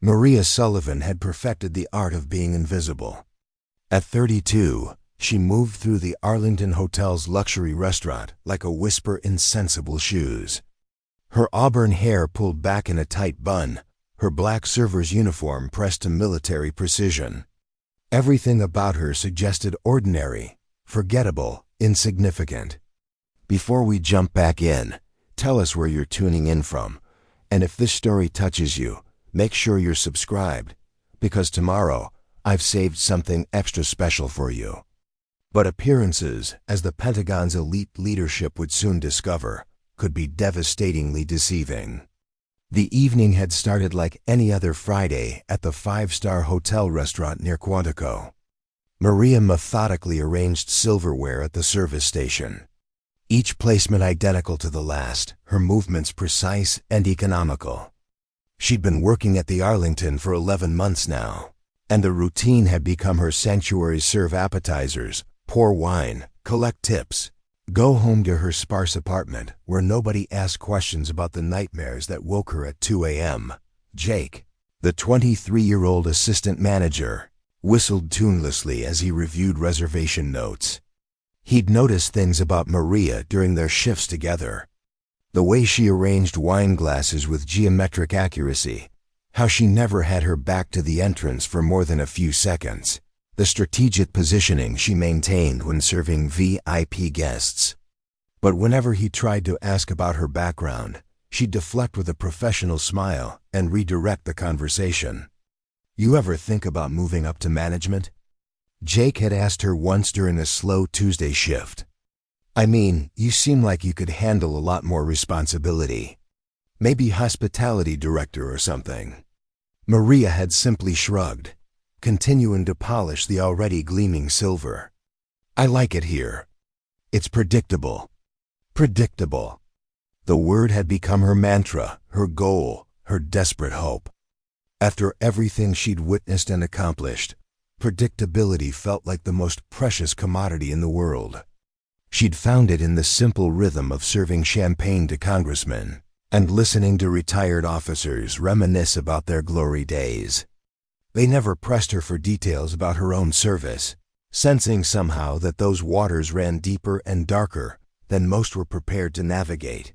Maria Sullivan had perfected the art of being invisible. At 32, she moved through the Arlington Hotel's luxury restaurant like a whisper in sensible shoes. Her auburn hair pulled back in a tight bun, her black server's uniform pressed to military precision. Everything about her suggested ordinary, forgettable, insignificant. Before we jump back in, tell us where you're tuning in from, and if this story touches you, make sure you're subscribed, because tomorrow I've saved something extra special for you. But appearances, as the Pentagon's elite leadership would soon discover, could be devastatingly deceiving. The evening had started like any other Friday at the five-star hotel restaurant near Quantico. Maria methodically arranged silverware at the service station. Each placement identical to the last, her movements precise and economical. She'd been working at the Arlington for 11 months now, and the routine had become her sanctuary: serve appetizers, pour wine, collect tips, go home to her sparse apartment where nobody asked questions about the nightmares that woke her at 2 a.m. Jake, the 23-year-old assistant manager, whistled tunelessly as he reviewed reservation notes. He'd noticed things about Maria during their shifts together. The way she arranged wine glasses with geometric accuracy, how she never had her back to the entrance for more than a few seconds, the strategic positioning she maintained when serving VIP guests. But whenever he tried to ask about her background, she'd deflect with a professional smile and redirect the conversation. "You ever think about moving up to management?" Jake had asked her once during a slow Tuesday shift. "I mean, you seem like you could handle a lot more responsibility. Maybe hospitality director or something." Maria had simply shrugged, continuing to polish the already gleaming silver. "I like it here. It's predictable." Predictable. The word had become her mantra, her goal, her desperate hope. After everything she'd witnessed and accomplished, predictability felt like the most precious commodity in the world. She'd found it in the simple rhythm of serving champagne to congressmen and listening to retired officers reminisce about their glory days. They never pressed her for details about her own service, sensing somehow that those waters ran deeper and darker than most were prepared to navigate.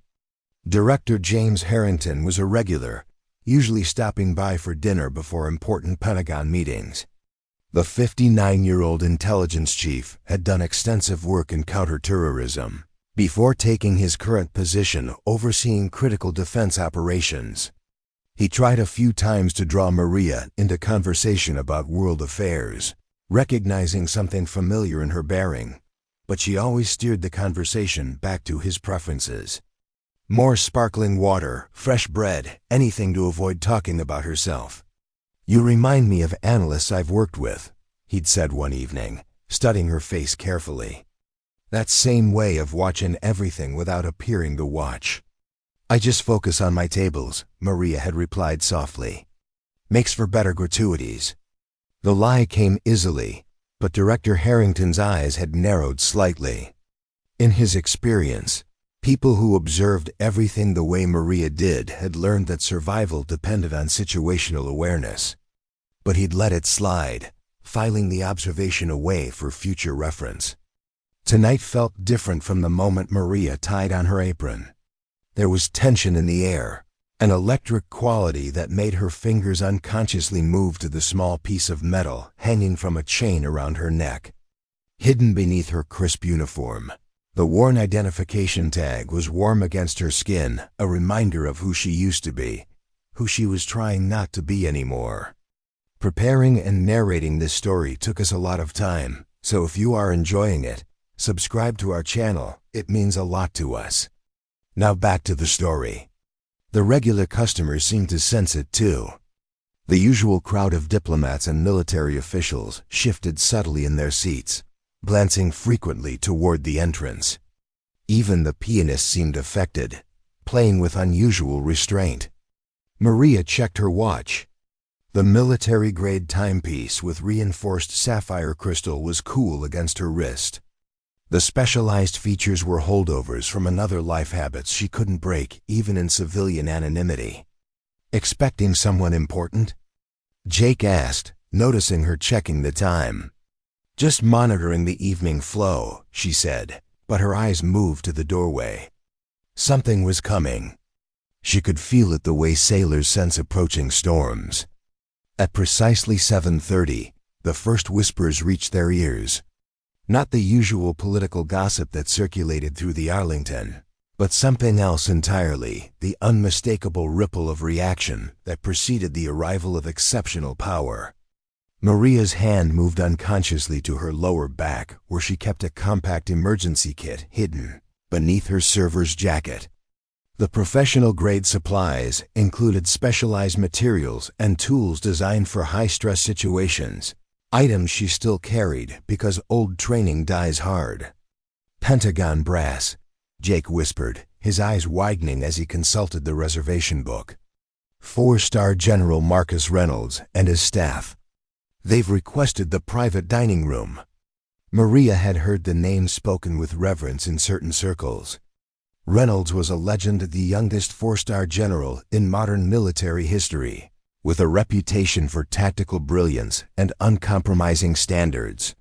Director James Harrington was a regular, usually stopping by for dinner before important Pentagon meetings. The 59-year-old intelligence chief had done extensive work in counterterrorism before taking his current position overseeing critical defense operations. He tried a few times to draw Maria into conversation about world affairs, recognizing something familiar in her bearing, but she always steered the conversation back to his preferences. More sparkling water, fresh bread, anything to avoid talking about herself. "You remind me of analysts I've worked with," he'd said one evening, studying her face carefully. "That same way of watching everything without appearing to watch." "I just focus on my tables," Maria had replied softly. "Makes for better gratuities." The lie came easily, but Director Harrington's eyes had narrowed slightly. In his experience, people who observed everything the way Maria did had learned that survival depended on situational awareness. But he'd let it slide, filing the observation away for future reference. Tonight felt different from the moment Maria tied on her apron. There was tension in the air, an electric quality that made her fingers unconsciously move to the small piece of metal hanging from a chain around her neck. Hidden beneath her crisp uniform, the worn identification tag was warm against her skin, a reminder of who she used to be, who she was trying not to be anymore. Preparing and narrating this story took us a lot of time, so if you are enjoying it, subscribe to our channel. It means a lot to us. Now back to the story. The regular customers seemed to sense it too. The usual crowd of diplomats and military officials shifted subtly in their seats, glancing frequently toward the entrance. Even the pianist seemed affected, playing with unusual restraint. Maria checked her watch. The military-grade timepiece with reinforced sapphire crystal was cool against her wrist. The specialized features were holdovers from another life habits she couldn't break even in civilian anonymity. Expecting someone important? Jake asked, noticing her checking the time. "Just monitoring the evening flow," she said, but her eyes moved to the doorway. Something was coming. She could feel it the way sailors sense approaching storms. At precisely 7:30, the first whispers reached their ears. Not the usual political gossip that circulated through the Arlington, but something else entirely, the unmistakable ripple of reaction that preceded the arrival of exceptional power. Maria's hand moved unconsciously to her lower back, where she kept a compact emergency kit hidden beneath her server's jacket. The professional-grade supplies included specialized materials and tools designed for high-stress situations, items she still carried because old training dies hard. "Pentagon brass," Jake whispered, his eyes widening as he consulted the reservation book. "4-star General Marcus Reynolds and his staff. They've requested the private dining room." Maria had heard the name spoken with reverence in certain circles. Reynolds was a legend, the youngest 4-star general in modern military history, with a reputation for tactical brilliance and uncompromising standards.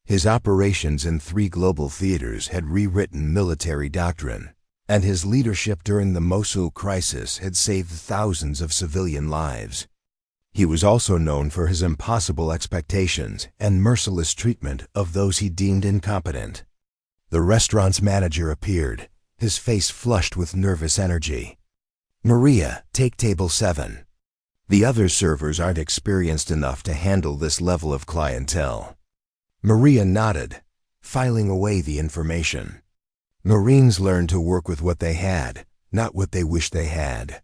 His operations in 3 global theaters had rewritten military doctrine, and his leadership during the Mosul crisis had saved thousands of civilian lives. He was also known for his impossible expectations and merciless treatment of those he deemed incompetent. The restaurant's manager appeared, his face flushed with nervous energy. "Maria, take table 7. The other servers aren't experienced enough to handle this level of clientele." Maria nodded, filing away the information. Marines learned to work with what they had, not what they wished they had.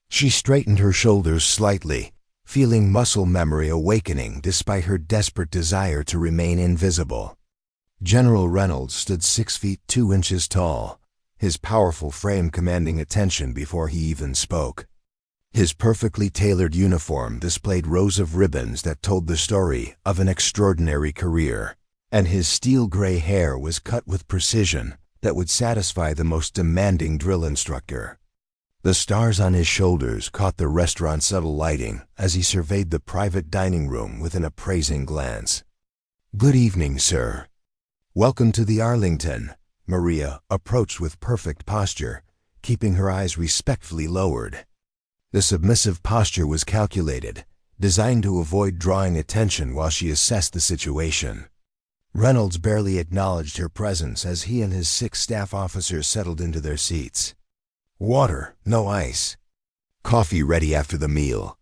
She straightened her shoulders slightly, feeling muscle memory awakening despite her desperate desire to remain invisible. General Reynolds stood 6 feet 2 inches tall, his powerful frame commanding attention before he even spoke. His perfectly tailored uniform displayed rows of ribbons that told the story of an extraordinary career, and his steel-gray hair was cut with precision that would satisfy the most demanding drill instructor. The stars on his shoulders caught the restaurant's subtle lighting as he surveyed the private dining room with an appraising glance. "Good evening, sir." "Welcome to the Arlington." Maria approached with perfect posture, keeping her eyes respectfully lowered. The submissive posture was calculated, designed to avoid drawing attention while she assessed the situation. Reynolds barely acknowledged her presence as he and his 6 staff officers settled into their seats. "Water, no ice. Coffee ready after the meal.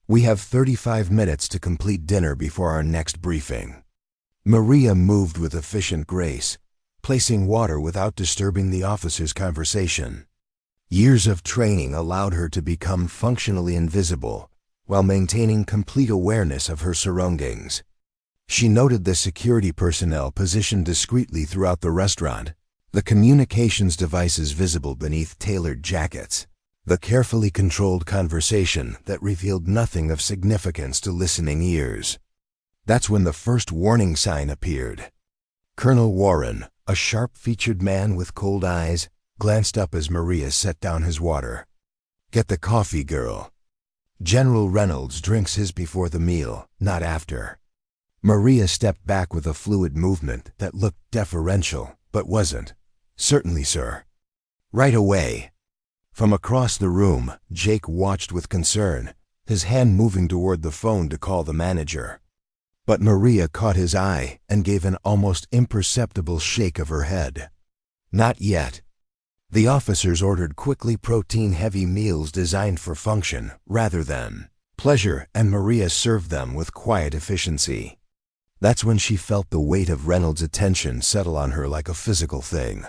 We have 35 minutes to complete dinner before our next briefing." Maria moved with efficient grace, placing water without disturbing the officers' conversation. Years of training allowed her to become functionally invisible while maintaining complete awareness of her surroundings. She noted the security personnel positioned discreetly throughout the restaurant, the communications devices visible beneath tailored jackets, the carefully controlled conversation that revealed nothing of significance to listening ears. That's when the first warning sign appeared. Colonel Warren, a sharp-featured man with cold eyes, glanced up as Maria set down his water. "Get the coffee, girl. General Reynolds drinks his before the meal, not after." Maria stepped back with a fluid movement that looked deferential, but wasn't. "Certainly, sir." "Right away." From across the room, Jake watched with concern, his hand moving toward the phone to call the manager. But Maria caught his eye and gave an almost imperceptible shake of her head. "Not yet." The officers ordered quickly protein-heavy meals designed for function rather than pleasure, and Maria served them with quiet efficiency. That's when she felt the weight of Reynolds' attention settle on her like a physical thing.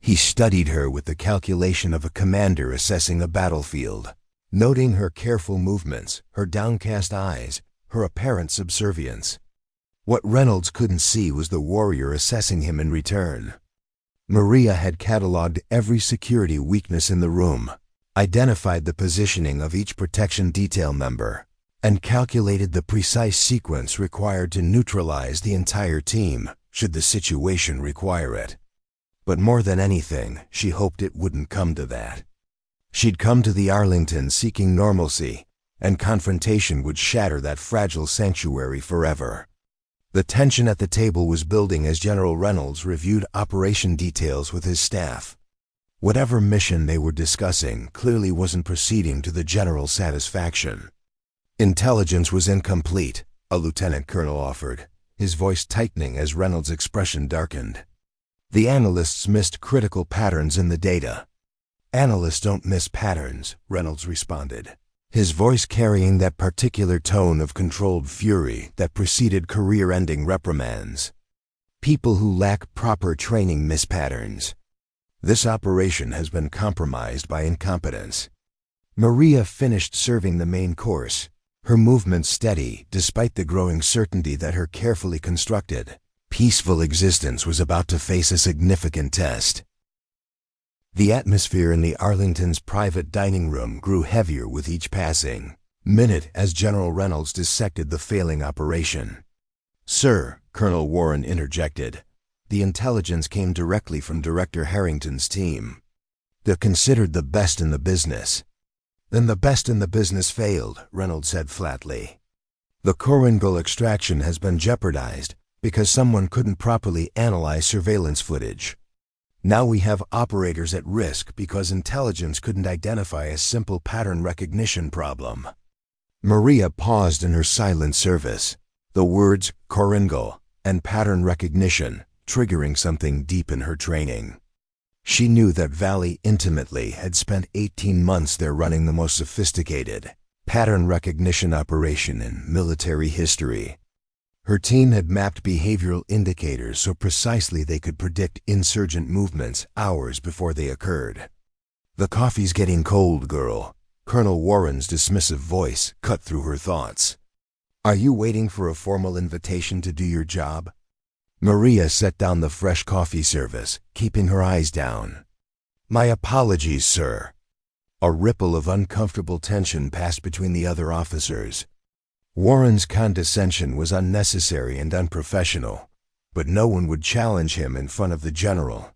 He studied her with the calculation of a commander assessing a battlefield, noting her careful movements, her downcast eyes, her apparent subservience. What Reynolds couldn't see was the warrior assessing him in return. Maria had cataloged every security weakness in the room, identified the positioning of each protection detail member, and calculated the precise sequence required to neutralize the entire team should the situation require it. But more than anything, she hoped it wouldn't come to that. She'd come to the Arlington seeking normalcy, and confrontation would shatter that fragile sanctuary forever. The tension at the table was building as General Reynolds reviewed operation details with his staff. Whatever mission they were discussing clearly wasn't proceeding to the general's satisfaction. Intelligence was incomplete, a lieutenant colonel offered, his voice tightening as Reynolds' expression darkened. The analysts missed critical patterns in the data. Analysts don't miss patterns, Reynolds responded, his voice carrying that particular tone of controlled fury that preceded career-ending reprimands. People who lack proper training miss patterns. This operation has been compromised by incompetence. Maria finished serving the main course, her movements steady despite the growing certainty that her carefully constructed, peaceful existence was about to face a significant test. The atmosphere in the Arlington's private dining room grew heavier with each passing minute as General Reynolds dissected the failing operation. "Sir," Colonel Warren interjected, "the intelligence came directly from Director Harrington's team. They're considered the best in the business." "Then the best in the business failed," Reynolds said flatly. "The Quantico extraction has been jeopardized because someone couldn't properly analyze surveillance footage. Now we have operators at risk because intelligence couldn't identify a simple pattern recognition problem." Maria paused in her silent service, the words "Quantico" and pattern recognition triggering something deep in her training. She knew that Valley intimately had spent 18 months there running the most sophisticated pattern recognition operation in military history. Her team had mapped behavioral indicators so precisely they could predict insurgent movements hours before they occurred. "The coffee's getting cold, girl," Colonel Warren's dismissive voice cut through her thoughts. "Are you waiting for a formal invitation to do your job?" Maria set down the fresh coffee service, keeping her eyes down. "My apologies, sir." A ripple of uncomfortable tension passed between the other officers. Warren's condescension was unnecessary and unprofessional, but no one would challenge him in front of the general.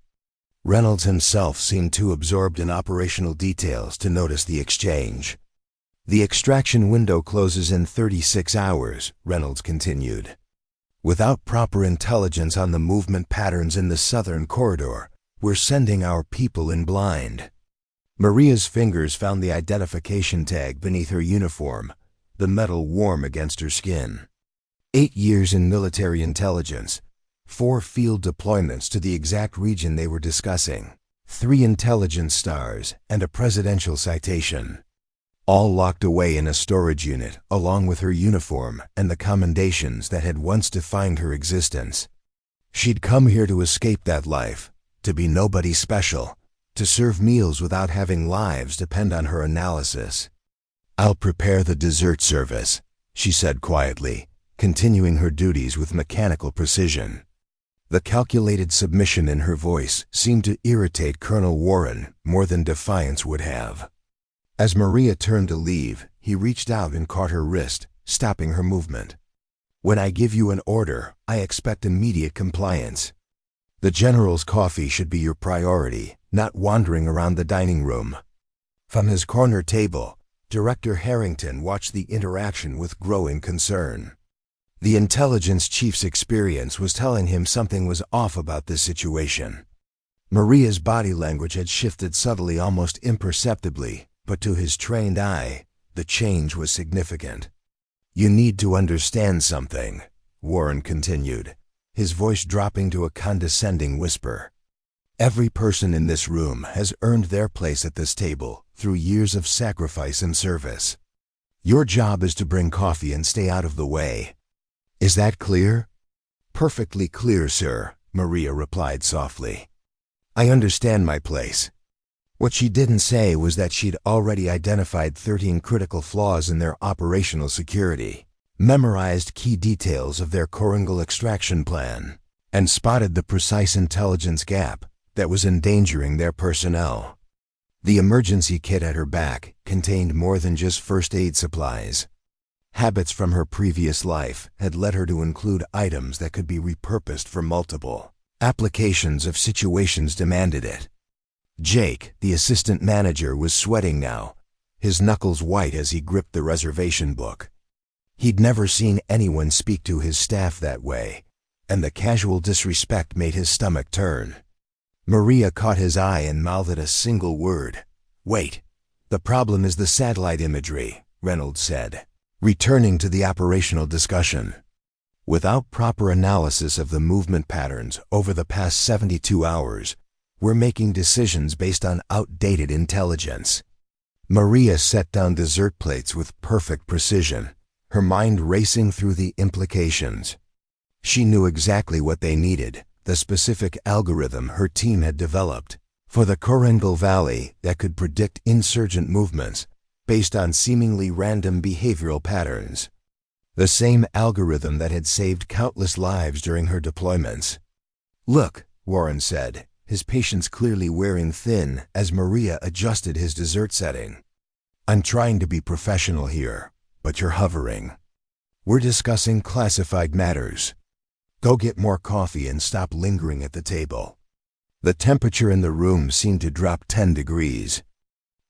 Reynolds himself seemed too absorbed in operational details to notice the exchange. "The extraction window closes in 36 hours, Reynolds continued. "Without proper intelligence on the movement patterns in the southern corridor, we're sending our people in blind." Maria's fingers found the identification tag beneath her uniform, the metal warm against her skin. 8 years in military intelligence, 4 field deployments to the exact region they were discussing, 3 intelligence stars, and a presidential citation. All locked away in a storage unit, along with her uniform and the commendations that had once defined her existence. She'd come here to escape that life, to be nobody special, to serve meals without having lives depend on her analysis. "I'll prepare the dessert service," she said quietly, continuing her duties with mechanical precision. The calculated submission in her voice seemed to irritate Colonel Warren more than defiance would have. As Maria turned to leave, he reached out and caught her wrist, stopping her movement. "When I give you an order, I expect immediate compliance. The general's coffee should be your priority, not wandering around the dining room." From his corner table, Director Harrington watched the interaction with growing concern. The intelligence chief's experience was telling him something was off about this situation. Maria's body language had shifted subtly, almost imperceptibly, but to his trained eye, the change was significant. "You need to understand something," Warren continued, his voice dropping to a condescending whisper. "Every person in this room has earned their place at this table through years of sacrifice and service. Your job is to bring coffee and stay out of the way. Is that clear?" "Perfectly clear, sir," Maria replied softly. "I understand my place." What she didn't say was that she'd already identified 13 critical flaws in their operational security, memorized key details of their Quantico extraction plan, and spotted the precise intelligence gap that was endangering their personnel. The emergency kit at her back contained more than just first aid supplies. Habits from her previous life had led her to include items that could be repurposed for multiple applications if situations demanded it. Jake, the assistant manager, was sweating now, his knuckles white as he gripped the reservation book. He'd never seen anyone speak to his staff that way, and the casual disrespect made his stomach turn. Maria caught his eye and mouthed a single word. "Wait. The problem is the satellite imagery," Reynolds said, returning to the operational discussion. "Without proper analysis of the movement patterns over the past 72 hours, we're making decisions based on outdated intelligence." Maria set down dessert plates with perfect precision, her mind racing through the implications. She knew exactly what they needed, the specific algorithm her team had developed for the Korengal Valley that could predict insurgent movements based on seemingly random behavioral patterns. The same algorithm that had saved countless lives during her deployments. "Look," Warren said, his patience clearly wearing thin as Maria adjusted his dessert setting. "I'm trying to be professional here, but you're hovering. We're discussing classified matters. Go get more coffee and stop lingering at the table." The temperature in the room seemed to drop 10 degrees.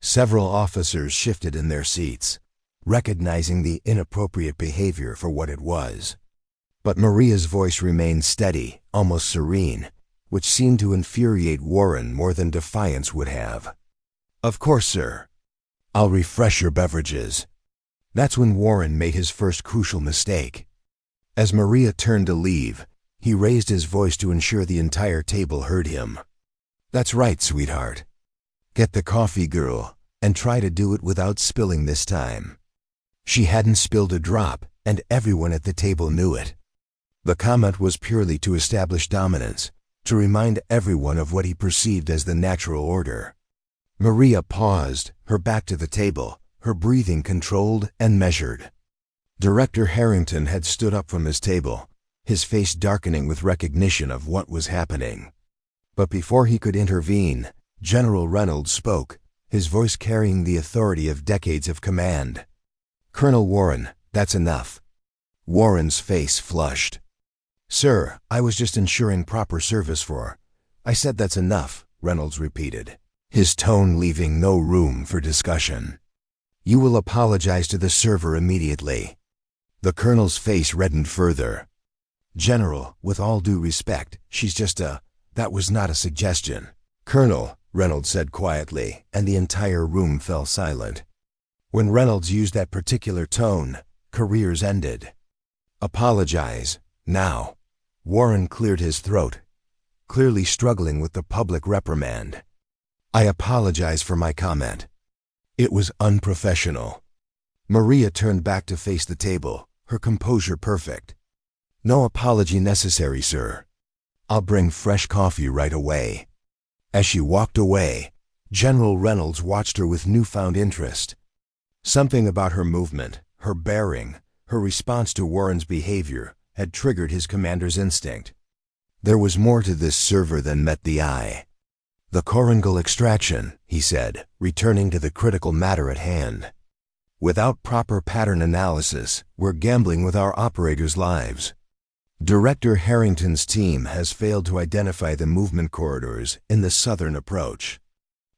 Several officers shifted in their seats, recognizing the inappropriate behavior for what it was. But Maria's voice remained steady, almost serene, which seemed to infuriate Warren more than defiance would have. "Of course, sir. I'll refresh your beverages." That's when Warren made his first crucial mistake. As Maria turned to leave, he raised his voice to ensure the entire table heard him. "That's right, sweetheart. Get the coffee, girl, and try to do it without spilling this time." She hadn't spilled a drop, and everyone at the table knew it. The comment was purely to establish dominance, to remind everyone of what he perceived as the natural order. Maria paused, her back to the table, her breathing controlled and measured. Director Harrington had stood up from his table, his face darkening with recognition of what was happening. But before he could intervene, General Reynolds spoke, his voice carrying the authority of decades of command. "Colonel Warren, that's enough." Warren's face flushed. "Sir, I was just ensuring proper service for—" "I said that's enough," Reynolds repeated, his tone leaving no room for discussion. "You will apologize to the server immediately." The colonel's face reddened further. "General, with all due respect, she's just that was not a suggestion." "Colonel," Reynolds said quietly, and the entire room fell silent. When Reynolds used that particular tone, careers ended. "Apologize, now." Warren cleared his throat, clearly struggling with the public reprimand. "I apologize for my comment. It was unprofessional." Maria turned back to face the table, her composure perfect. "No apology necessary, sir. I'll bring fresh coffee right away." As she walked away, General Reynolds watched her with newfound interest. Something about her movement, her bearing, her response to Warren's behavior had triggered his commander's instinct. There was more to this server than met the eye. "The Korengal extraction," he said, returning to the critical matter at hand. "Without proper pattern analysis, we're gambling with our operators' lives. Director Harrington's team has failed to identify the movement corridors in the southern approach."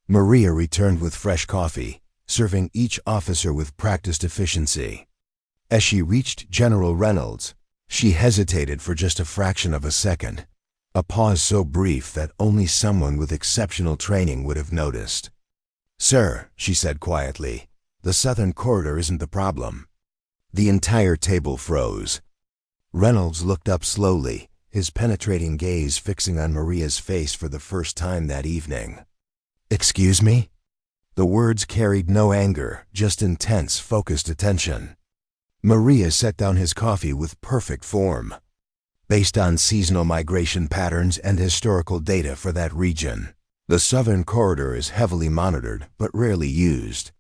Maria returned with fresh coffee, serving each officer with practiced efficiency. As she reached General Reynolds, she hesitated for just a fraction of a second, a pause so brief that only someone with exceptional training would have noticed. "Sir," she said quietly, "the southern corridor isn't the problem." The entire table froze. Reynolds looked up slowly, his penetrating gaze fixing on Maria's face for the first time that evening. "Excuse me?" The words carried no anger, just intense, focused attention. Maria set down his coffee with perfect form. Based on seasonal migration patterns and historical data for that region, the southern corridor is heavily monitored but rarely used.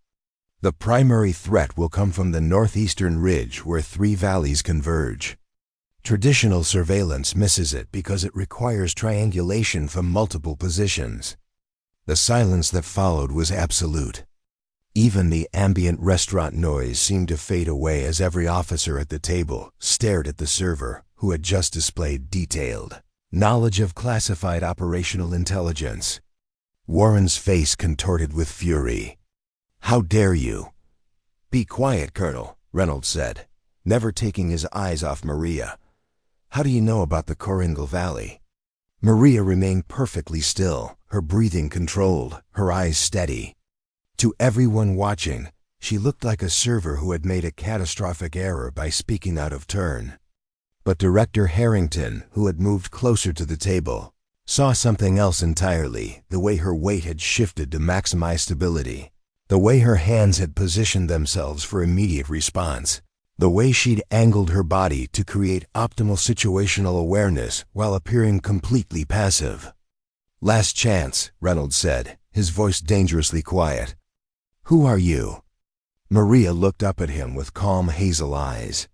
The primary threat will come from the northeastern ridge where three valleys converge. Traditional surveillance misses it because it requires triangulation from multiple positions. The silence that followed was absolute. Even the ambient restaurant noise seemed to fade away as every officer at the table stared at the server, who had just displayed detailed knowledge of classified operational intelligence. Warren's face contorted with fury. How dare you? Be quiet, Colonel, Reynolds said, never taking his eyes off Maria. How do you know about the Coringal Valley? Maria remained perfectly still, her breathing controlled, her eyes steady. To everyone watching, she looked like a server who had made a catastrophic error by speaking out of turn. But Director Harrington, who had moved closer to the table, saw something else entirely, the way her weight had shifted to maximize stability, the way her hands had positioned themselves for immediate response, the way she'd angled her body to create optimal situational awareness while appearing completely passive. Last chance, Reynolds said, his voice dangerously quiet. Who are you? Maria looked up at him with calm hazel eyes.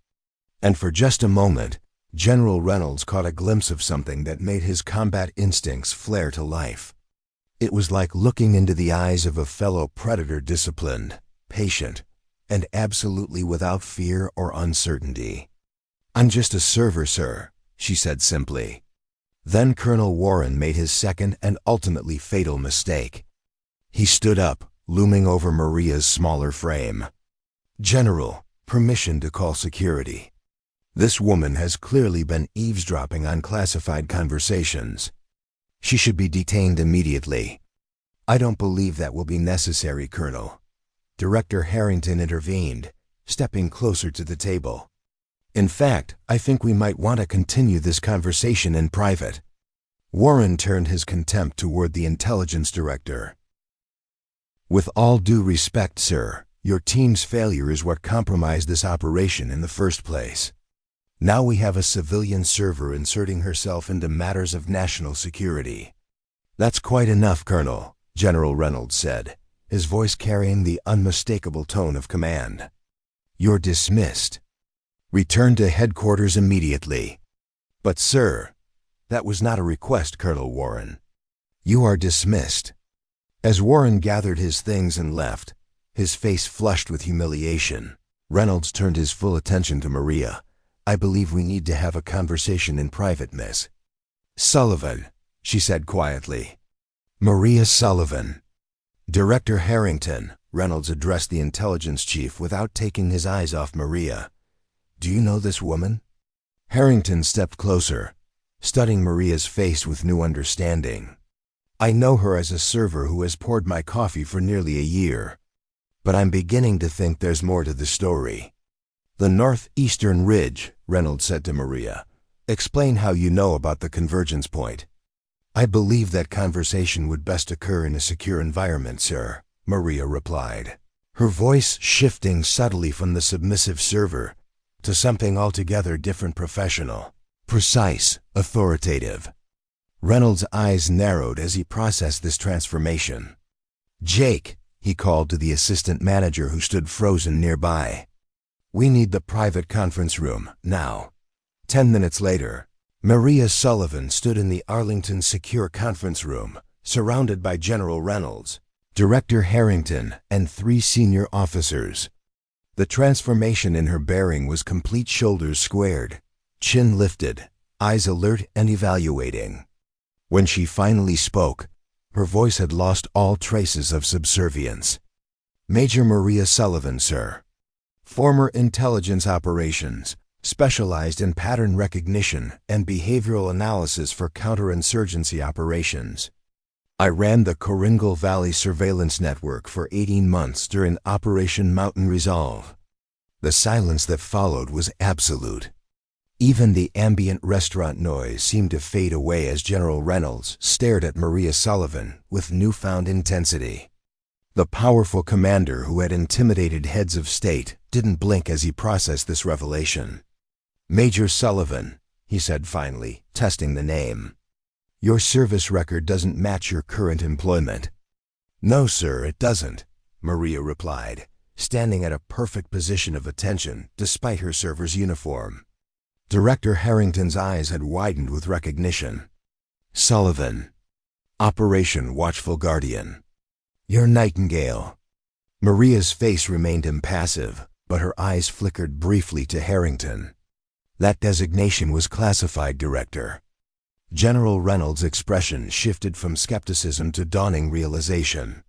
And for just a moment, General Reynolds caught a glimpse of something that made his combat instincts flare to life. It was like looking into the eyes of a fellow predator, disciplined, patient, and absolutely without fear or uncertainty. I'm just a server, sir, she said simply. Then Colonel Warren made his second and ultimately fatal mistake. He stood up, looming over Maria's smaller frame. General, permission to call security. This woman has clearly been eavesdropping on classified conversations. She should be detained immediately. I don't believe that will be necessary, Colonel. Director Harrington intervened, stepping closer to the table. In fact, I think we might want to continue this conversation in private. Warren turned his contempt toward the intelligence director. With all due respect, sir, your team's failure is what compromised this operation in the first place. Now we have a civilian server inserting herself into matters of national security. That's quite enough, Colonel, General Reynolds said, his voice carrying the unmistakable tone of command. You're dismissed. Return to headquarters immediately. But sir, that was not a request, Colonel Warren. You are dismissed. As Warren gathered his things and left, his face flushed with humiliation, Reynolds turned his full attention to Maria. I believe we need to have a conversation in private, Miss Sullivan, she said quietly. Maria Sullivan. Director Harrington, Reynolds addressed the intelligence chief without taking his eyes off Maria. Do you know this woman? Harrington stepped closer, studying Maria's face with new understanding. I know her as a server who has poured my coffee for nearly a year. But I'm beginning to think there's more to the story. The northeastern ridge, Reynolds said to Maria. Explain how you know about the convergence point. I believe that conversation would best occur in a secure environment, sir, Maria replied, her voice shifting subtly from the submissive server to something altogether different, professional, precise, authoritative. Reynolds' eyes narrowed as he processed this transformation. Jake, he called to the assistant manager who stood frozen nearby. We need the private conference room, now. 10 minutes later, Maria Sullivan stood in the Arlington Secure Conference Room, surrounded by General Reynolds, Director Harrington, and 3 senior officers. The transformation in her bearing was complete: shoulders squared, chin lifted, eyes alert and evaluating. When she finally spoke, her voice had lost all traces of subservience. Major Maria Sullivan, sir. Former intelligence operations, specialized in pattern recognition and behavioral analysis for counterinsurgency operations. I ran the Coringal Valley surveillance network for 18 months during Operation Mountain Resolve. The silence that followed was absolute. Even the ambient restaurant noise seemed to fade away as General Reynolds stared at Maria Sullivan with newfound intensity. The powerful commander who had intimidated heads of state didn't blink as he processed this revelation. Major Sullivan, he said finally, testing the name. Your service record doesn't match your current employment. No, sir, it doesn't, Maria replied, standing at a perfect position of attention despite her server's uniform. Director Harrington's eyes had widened with recognition. Sullivan. Operation Watchful Guardian. You're Nightingale. Maria's face remained impassive, but her eyes flickered briefly to Harrington. That designation was classified, Director. General Reynolds' expression shifted from skepticism to dawning realization.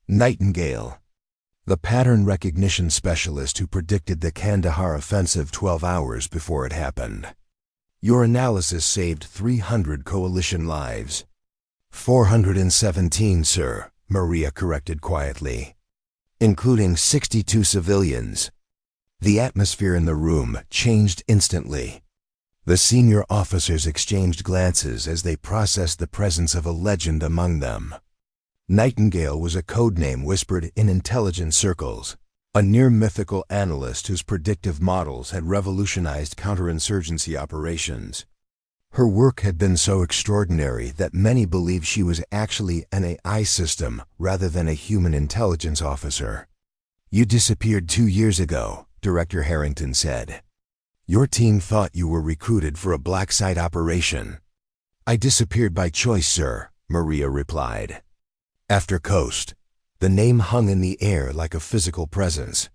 Nightingale. the pattern recognition specialist who predicted the Kandahar offensive 12 hours before it happened. Your analysis saved 300 coalition lives. 417, sir, Maria corrected quietly, including 62 civilians. The atmosphere in the room changed instantly. The senior officers exchanged glances as they processed the presence of a legend among them. Nightingale was a code name whispered in intelligence circles, a near-mythical analyst whose predictive models had revolutionized counterinsurgency operations. Her work had been so extraordinary that many believed she was actually an AI system rather than a human intelligence officer. "You disappeared 2 years ago," Director Harrington said. "Your team thought you were recruited for a black site operation." "I disappeared by choice, sir," Maria replied. After Coast, the name hung in the air like a physical presence.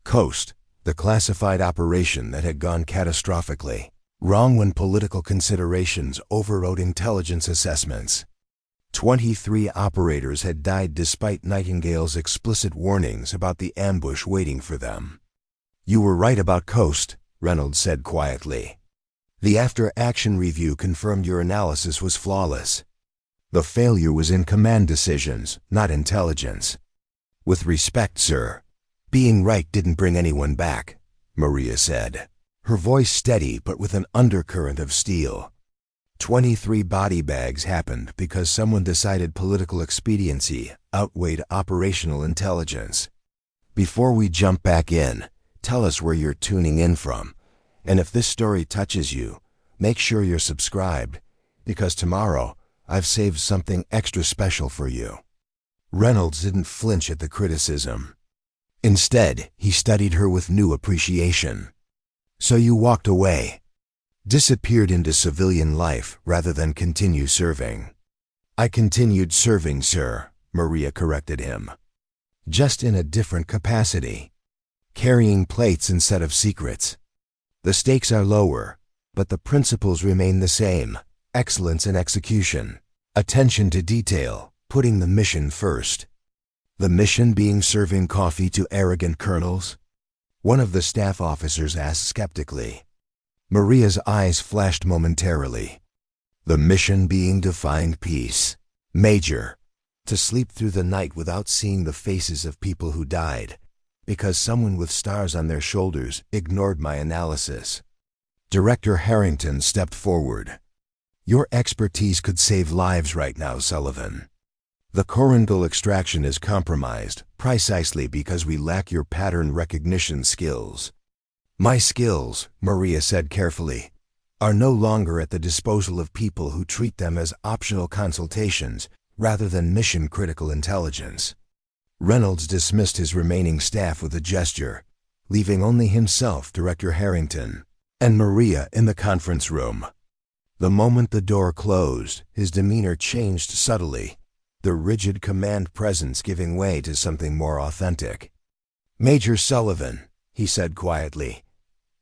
Coast, the classified operation that had gone catastrophically wrong when political considerations overrode intelligence assessments. 23 operators had died despite Nightingale's explicit warnings about the ambush waiting for them. "You were right about Coast," Reynolds said quietly. "The after-action review confirmed your analysis was flawless. The failure was in command decisions, not intelligence." "With respect, sir, being right didn't bring anyone back," Maria said, her voice steady but with an undercurrent of steel. 23 body bags happened because someone decided political expediency outweighed operational intelligence. Before we jump back in, tell us where you're tuning in from, and if this story touches you, make sure you're subscribed, because tomorrow I've saved something extra special for you. Reynolds didn't flinch at the criticism. Instead, he studied her with new appreciation. "So you walked away, disappeared into civilian life rather than continue serving." "I continued serving, sir," Maria corrected him. "Just in a different capacity. Carrying plates instead of secrets. The stakes are lower, but the principles remain the same. Excellence in execution, attention to detail, putting the mission first." "The mission being serving coffee to arrogant colonels?" one of the staff officers asked skeptically. Maria's eyes flashed momentarily. "The mission being defying peace, Major, to sleep through the night without seeing the faces of people who died, because someone with stars on their shoulders ignored my analysis." Director Harrington stepped forward. "Your expertise could save lives right now, Sullivan. The coronal extraction is compromised precisely because we lack your pattern recognition skills." "My skills," Maria said carefully, "are no longer at the disposal of people who treat them as optional consultations rather than mission-critical intelligence." Reynolds dismissed his remaining staff with a gesture, leaving only himself, Director Harrington, and Maria in the conference room. The moment the door closed, his demeanor changed subtly, the rigid command presence giving way to something more authentic. "Major Sullivan," he said quietly,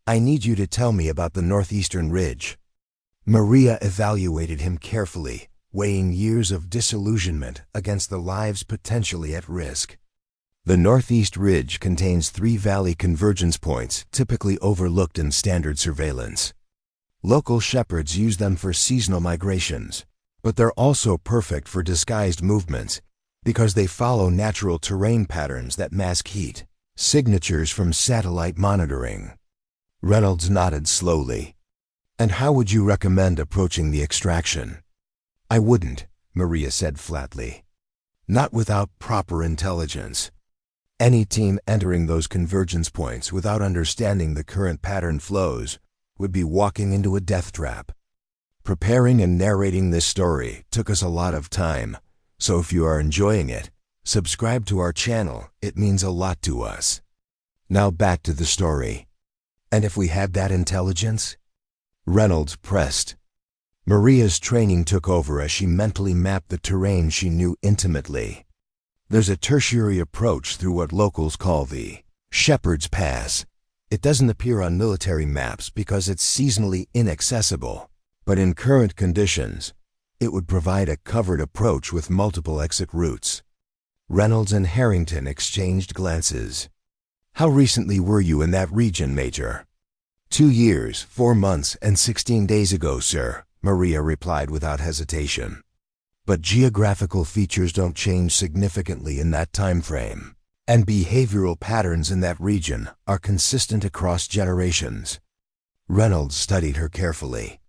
"I need you to tell me about the northeastern ridge." Maria evaluated him carefully, weighing years of disillusionment against the lives potentially at risk. "The Northeast Ridge contains 3 valley convergence points typically overlooked in standard surveillance. Local shepherds use them for seasonal migrations, but they're also perfect for disguised movements because they follow natural terrain patterns that mask heat, signatures from satellite monitoring." Reynolds nodded slowly. "And how would you recommend approaching the extraction?" "I wouldn't," Maria said flatly. "Not without proper intelligence. Any team entering those convergence points without understanding the current pattern flows would be walking into a death trap. Preparing and narrating this story took us a lot of time, so if you are enjoying it, subscribe to our channel. It means a lot to us. Now back to the story. And if we had that intelligence?" Reynolds pressed. Maria's training took over as she mentally mapped the terrain she knew intimately. "There's a tertiary approach through what locals call the Shepherd's Pass. It doesn't appear on military maps because it's seasonally inaccessible, but in current conditions, it would provide a covered approach with multiple exit routes. Reynolds and Harrington exchanged glances. "How recently were you in that region, Major?" 2 years, 4 months, and 16 days ago, sir," Maria replied without hesitation. "But geographical features don't change significantly in that time frame, and behavioral patterns in that region are consistent across generations." Reynolds studied her carefully.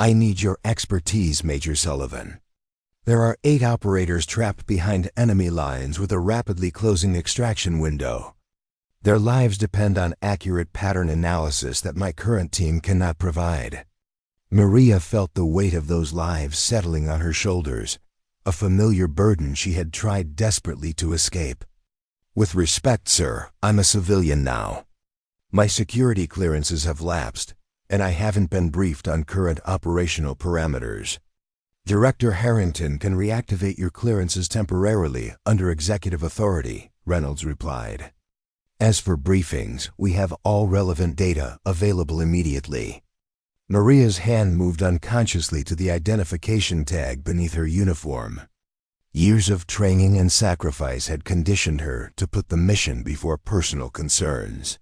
"I need your expertise, Major Sullivan. There are 8 operators trapped behind enemy lines with a rapidly closing extraction window. Their lives depend on accurate pattern analysis that my current team cannot provide." Maria felt the weight of those lives settling on her shoulders, a familiar burden she had tried desperately to escape. "With respect, sir, I'm a civilian now. My security clearances have lapsed, and I haven't been briefed on current operational parameters. Director Harrington can reactivate your clearances temporarily under executive authority," Reynolds replied. "As for briefings, we have all relevant data available immediately." Maria's hand moved unconsciously to the identification tag beneath her uniform. Years of training and sacrifice had conditioned her to put the mission before personal concerns.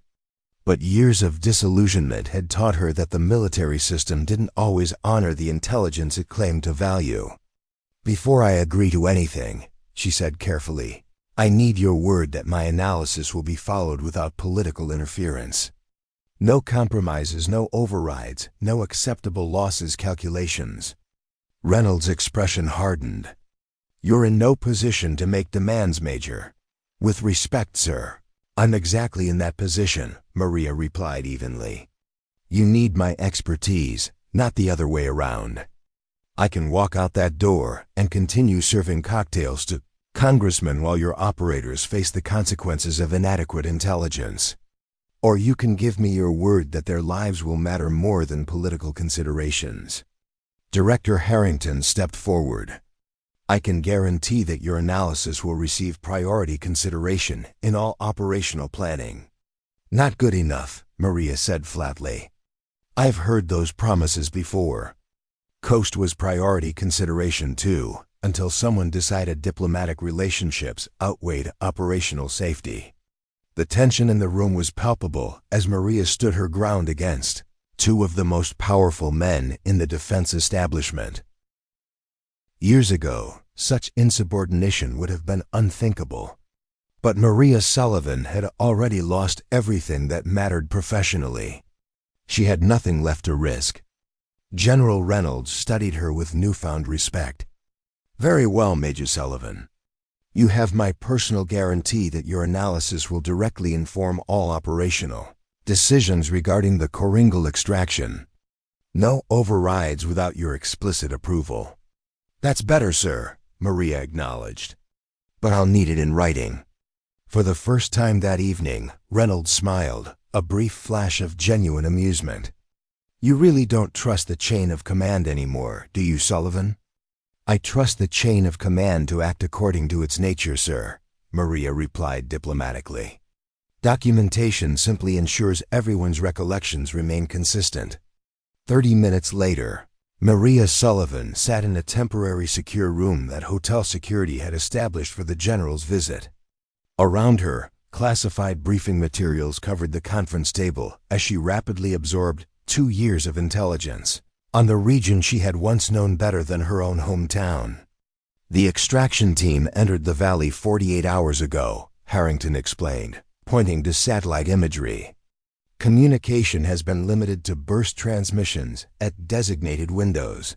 But years of disillusionment had taught her that the military system didn't always honor the intelligence it claimed to value. "Before I agree to anything," she said carefully, "I need your word that my analysis will be followed without political interference. No compromises, no overrides, no acceptable losses calculations." Reynolds' expression hardened. "You're in no position to make demands, Major." "With respect, sir, I'm exactly in that position," Maria replied evenly. "You need my expertise, not the other way around. I can walk out that door and continue serving cocktails to congressmen while your operators face the consequences of inadequate intelligence. Or you can give me your word that their lives will matter more than political considerations." Director Harrington stepped forward. "I can guarantee that your analysis will receive priority consideration in all operational planning." "Not good enough," Maria said flatly. "I've heard those promises before. Coast was priority consideration too, until someone decided diplomatic relationships outweighed operational safety." The tension in the room was palpable as Maria stood her ground against 2 of the most powerful men in the defense establishment. Years ago, such insubordination would have been unthinkable. But Maria Sullivan had already lost everything that mattered professionally. She had nothing left to risk. General Reynolds studied her with newfound respect. "Very well, Major Sullivan. You have my personal guarantee that your analysis will directly inform all operational decisions regarding the Koringal extraction. No overrides without your explicit approval." "That's better, sir," Maria acknowledged. "But I'll need it in writing." For the first time that evening, Reynolds smiled, a brief flash of genuine amusement. "You really don't trust the chain of command anymore, do you, Sullivan?" "I trust the chain of command to act according to its nature, sir," Maria replied diplomatically. "Documentation simply ensures everyone's recollections remain consistent." 30 minutes later, Maria Sullivan sat in a temporary secure room that hotel security had established for the general's visit. Around her, classified briefing materials covered the conference table as she rapidly absorbed 2 years of intelligence on the region she had once known better than her own hometown. "The extraction team entered the valley 48 hours ago," Harrington explained, pointing to satellite imagery. "Communication has been limited to burst transmissions at designated windows.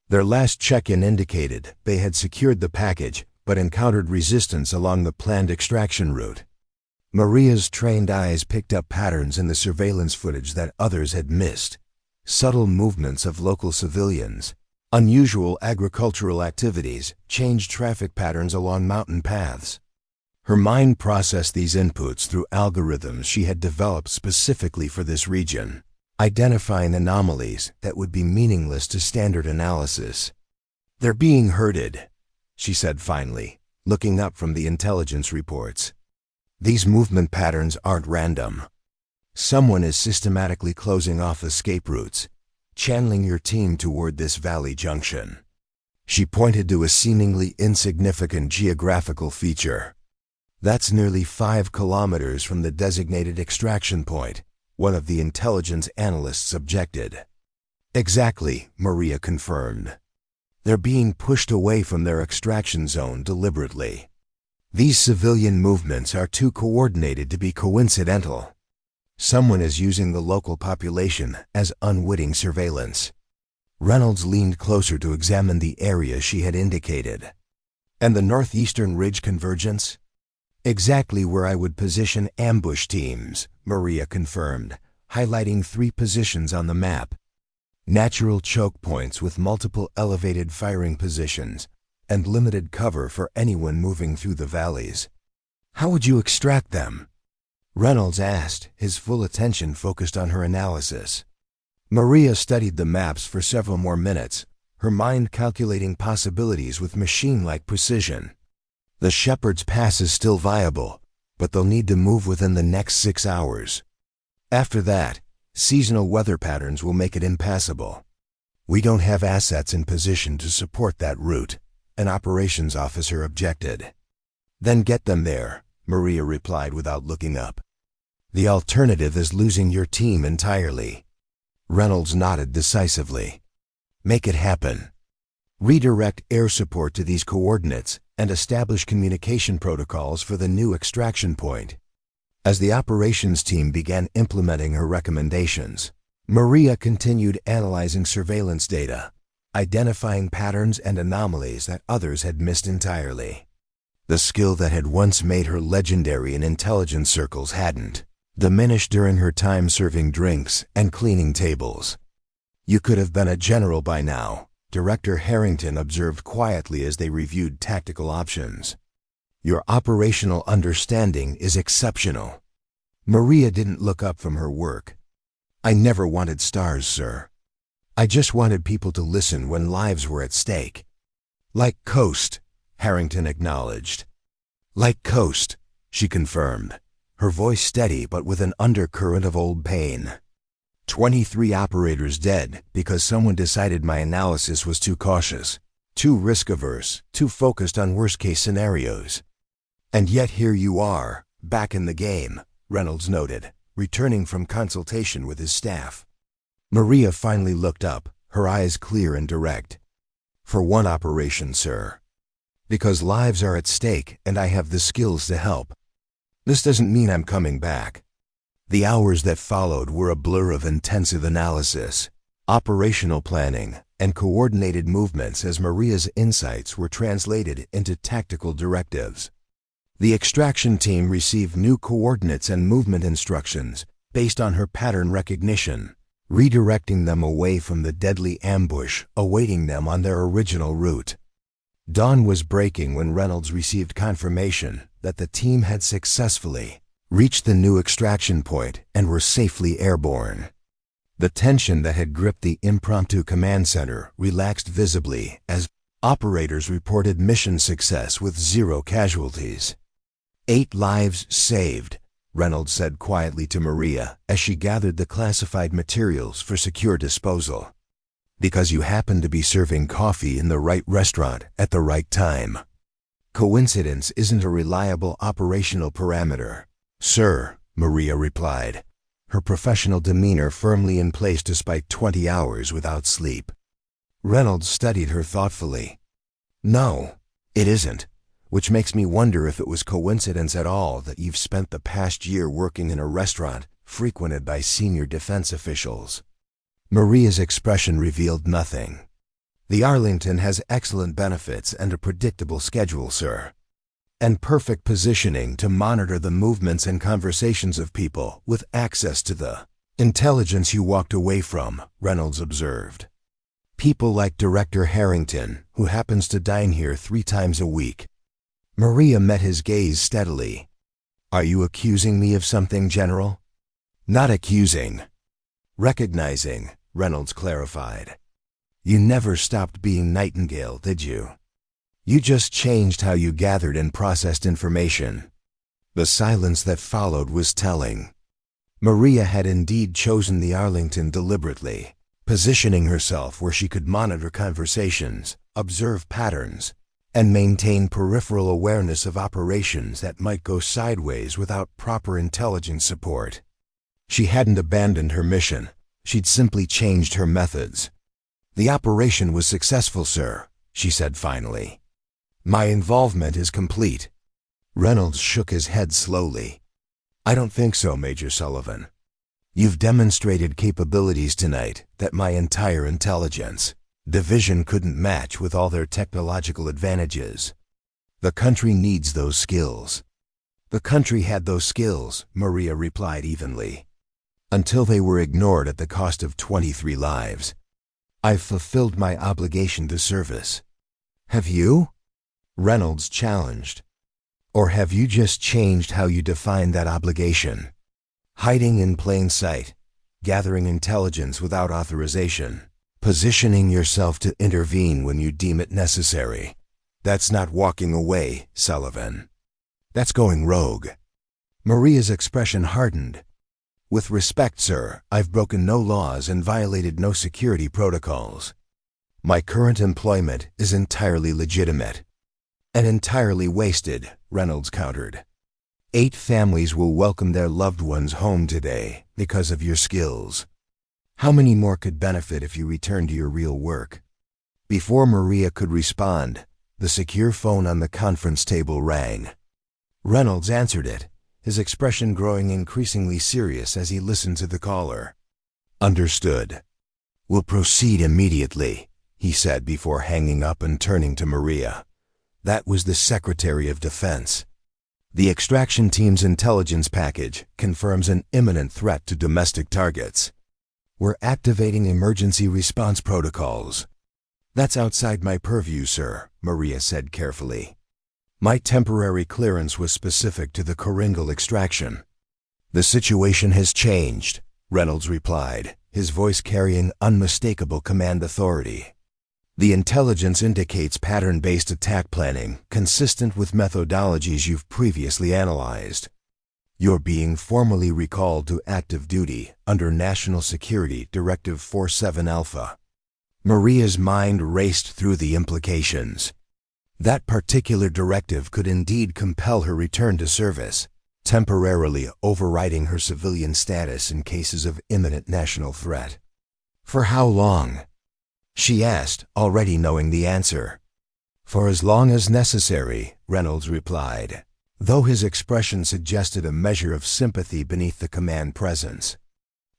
Their last check-in indicated they had secured the package but encountered resistance along the planned extraction route." Maria's trained eyes picked up patterns in the surveillance footage that others had missed. Subtle movements of local civilians, unusual agricultural activities, changed traffic patterns along mountain paths. Her mind processed these inputs through algorithms she had developed specifically for this region, identifying anomalies that would be meaningless to standard analysis. "They're being herded," she said finally, looking up from the intelligence reports. "These movement patterns aren't random. Someone is systematically closing off escape routes, channeling your team toward this valley junction." She pointed to a seemingly insignificant geographical feature. "That's nearly 5 kilometers from the designated extraction point," one of the intelligence analysts objected. "Exactly," Maria confirmed. "They're being pushed away from their extraction zone deliberately. These civilian movements are too coordinated to be coincidental. Someone is using the local population as unwitting surveillance." Reynolds leaned closer to examine the area she had indicated. "And the northeastern ridge convergence?" "Exactly where I would position ambush teams," Maria confirmed, highlighting 3 positions on the map. "Natural choke points with multiple elevated firing positions and limited cover for anyone moving through the valleys." "How would you extract them?" Reynolds asked, his full attention focused on her analysis. Maria studied the maps for several more minutes, her mind calculating possibilities with machine-like precision. "The Shepherd's Pass is still viable, but they'll need to move within the next 6 hours. After that, seasonal weather patterns will make it impassable. We don't have assets in position to support that route," an operations officer objected. "Then get them there," Maria replied without looking up. "The alternative is losing your team entirely." Reynolds nodded decisively. "Make it happen. Redirect air support to these coordinates and establish communication protocols for the new extraction point." As the operations team began implementing her recommendations, Maria continued analyzing surveillance data, identifying patterns and anomalies that others had missed entirely. The skill that had once made her legendary in intelligence circles hadn't diminished during her time serving drinks and cleaning tables. "You could have been a general by now," Director Harrington observed quietly as they reviewed tactical options. "Your operational understanding is exceptional." Maria didn't look up from her work. "I never wanted stars, sir. I just wanted people to listen when lives were at stake." "Like Coast," Harrington acknowledged. "Like Coast," she confirmed, her voice steady but with an undercurrent of old pain. 23 operators dead because someone decided my analysis was too cautious, too risk-averse, too focused on worst-case scenarios. "And yet here you are, back in the game," Reynolds noted, returning from consultation with his staff. Maria finally looked up, her eyes clear and direct. "For one operation, sir. Because lives are at stake and I have the skills to help. This doesn't mean I'm coming back." The hours that followed were a blur of intensive analysis, operational planning, and coordinated movements as Maria's insights were translated into tactical directives. The extraction team received new coordinates and movement instructions based on her pattern recognition, redirecting them away from the deadly ambush awaiting them on their original route. Dawn was breaking when Reynolds received confirmation that the team had successfully reached the new extraction point and were safely airborne. The tension that had gripped the impromptu command center relaxed visibly as operators reported mission success with 0 casualties. 8 lives saved, Reynolds said quietly to Maria as she gathered the classified materials for secure disposal. "Because you happened to be serving coffee in the right restaurant at the right time. Coincidence isn't a reliable operational parameter." "Sir," Maria replied, her professional demeanor firmly in place despite 20 hours without sleep. Reynolds studied her thoughtfully. "No, it isn't, which makes me wonder if it was coincidence at all that you've spent the past year working in a restaurant frequented by senior defense officials." Maria's expression revealed nothing. "The Arlington has excellent benefits and a predictable schedule, sir. And perfect positioning to monitor the movements and conversations of people with access to the intelligence you walked away from," Reynolds observed. "People like Director Harrington, who happens to dine here 3 times a week." Maria met his gaze steadily. "Are you accusing me of something, General?" "Not accusing. Recognizing," Reynolds clarified. "You never stopped being Nightingale, did you? You just changed how you gathered and processed information." The silence that followed was telling. Maria had indeed chosen the Arlington deliberately, positioning herself where she could monitor conversations, observe patterns, and maintain peripheral awareness of operations that might go sideways without proper intelligence support. She hadn't abandoned her mission, she'd simply changed her methods. "The operation was successful, sir," she said finally. "My involvement is complete." Reynolds shook his head slowly. "I don't think so, Major Sullivan. You've demonstrated capabilities tonight that my entire intelligence division couldn't match with all their technological advantages. The country needs those skills." "The country had those skills," Maria replied evenly, "until they were ignored at the cost of 23 lives. I've fulfilled my obligation to service." "Have you?" Reynolds challenged. "Or have you just changed how you define that obligation? Hiding in plain sight, gathering intelligence without authorization, positioning yourself to intervene when you deem it necessary. That's not walking away, Sullivan. That's going rogue." Maria's expression hardened. "With respect, sir, I've broken no laws and violated no security protocols. My current employment is entirely legitimate." "And entirely wasted," Reynolds countered. 8 families will welcome their loved ones home today because of your skills. How many more could benefit if you returned to your real work?" Before Maria could respond, the secure phone on the conference table rang. Reynolds answered it, his expression growing increasingly serious as he listened to the caller. "Understood. We'll proceed immediately," he said before hanging up and turning to Maria. That was the Secretary of Defense. "The extraction team's intelligence package confirms an imminent threat to domestic targets. We're activating emergency response protocols." "That's outside my purview, sir," Maria said carefully. "My temporary clearance was specific to the Coringal extraction." "The situation has changed," Reynolds replied, his voice carrying unmistakable command authority. "The intelligence indicates pattern-based attack planning consistent with methodologies you've previously analyzed. You're being formally recalled to active duty under National Security Directive 47 Alpha." Maria's mind raced through the implications. That particular directive could indeed compel her return to service, temporarily overriding her civilian status in cases of imminent national threat. "For how long?" she asked, already knowing the answer. "For as long as necessary," Reynolds replied, though his expression suggested a measure of sympathy beneath the command presence.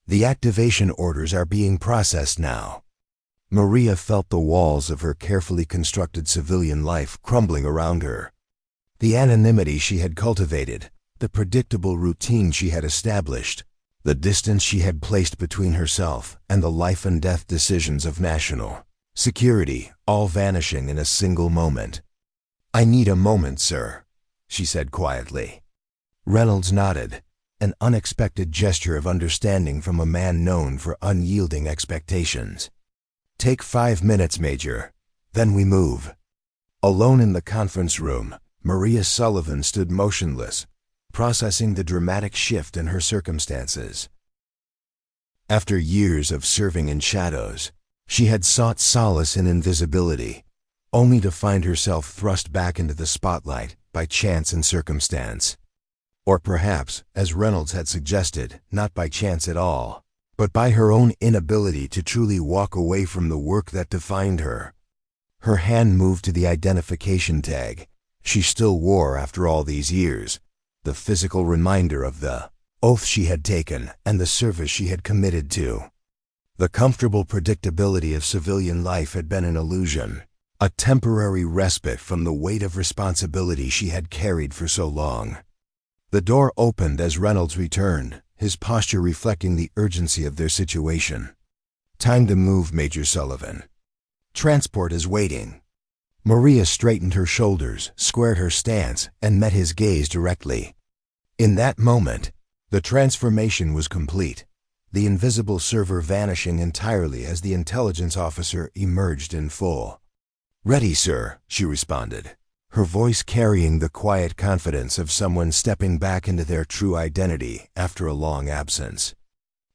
"The activation orders are being processed now." Maria felt the walls of her carefully constructed civilian life crumbling around her. The anonymity she had cultivated, the predictable routine she had established, the distance she had placed between herself and the life and death decisions of national security, all vanishing in a single moment. "I need a moment, sir," she said quietly. Reynolds nodded, an unexpected gesture of understanding from a man known for unyielding expectations. "Take 5 minutes, Major. Then we move." Alone in the conference room, Maria Sullivan stood motionless, processing the dramatic shift in her circumstances. After years of serving in shadows, she had sought solace in invisibility, only to find herself thrust back into the spotlight by chance and circumstance. Or perhaps, as Reynolds had suggested, not by chance at all, but by her own inability to truly walk away from the work that defined her. Her hand moved to the identification tag she still wore after all these years, the physical reminder of the oath she had taken and the service she had committed to. The comfortable predictability of civilian life had been an illusion, a temporary respite from the weight of responsibility she had carried for so long. The door opened as Reynolds returned, his posture reflecting the urgency of their situation. "Time to move, Major Sullivan. Transport is waiting." Maria straightened her shoulders, squared her stance, and met his gaze directly. In that moment, the transformation was complete, the invisible server vanishing entirely as the intelligence officer emerged in full. "Ready, sir," she responded, her voice carrying the quiet confidence of someone stepping back into their true identity after a long absence.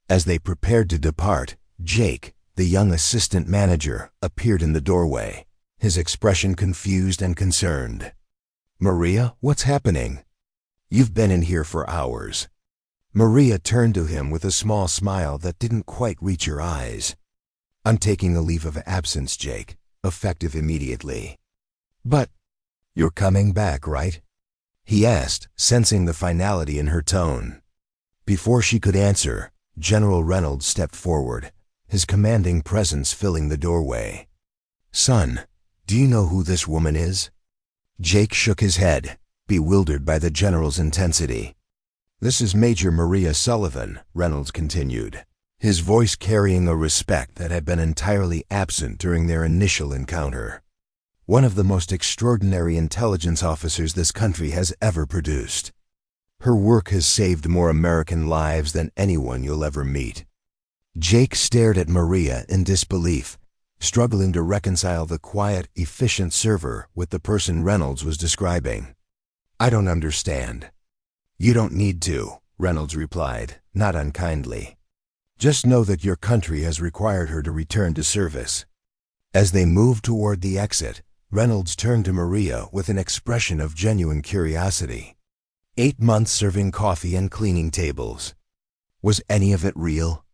As they prepared to depart, Jake, The young assistant manager appeared in the doorway, his expression confused and concerned. "Maria, what's happening? You've been in here for hours." Maria turned to him with a small smile that didn't quite reach her eyes. "I'm taking a leave of absence, Jake, effective immediately." "But you're coming back, right?" he asked, sensing the finality in her tone. Before she could answer, General Reynolds stepped forward, his commanding presence filling the doorway. "Son, do you know who this woman is?" Jake shook his head, bewildered by the general's intensity. "This is Major Maria Sullivan," Reynolds continued, his voice carrying a respect that had been entirely absent during their initial encounter. "One of the most extraordinary intelligence officers this country has ever produced. Her work has saved more American lives than anyone you'll ever meet." Jake stared at Maria in disbelief, struggling to reconcile the quiet, efficient server with the person Reynolds was describing. "I don't understand." "You don't need to," Reynolds replied, not unkindly. "Just know that your country has required her to return to service." As they moved toward the exit, Reynolds turned to Maria with an expression of genuine curiosity. 8 months serving coffee and cleaning tables. Was any of it real?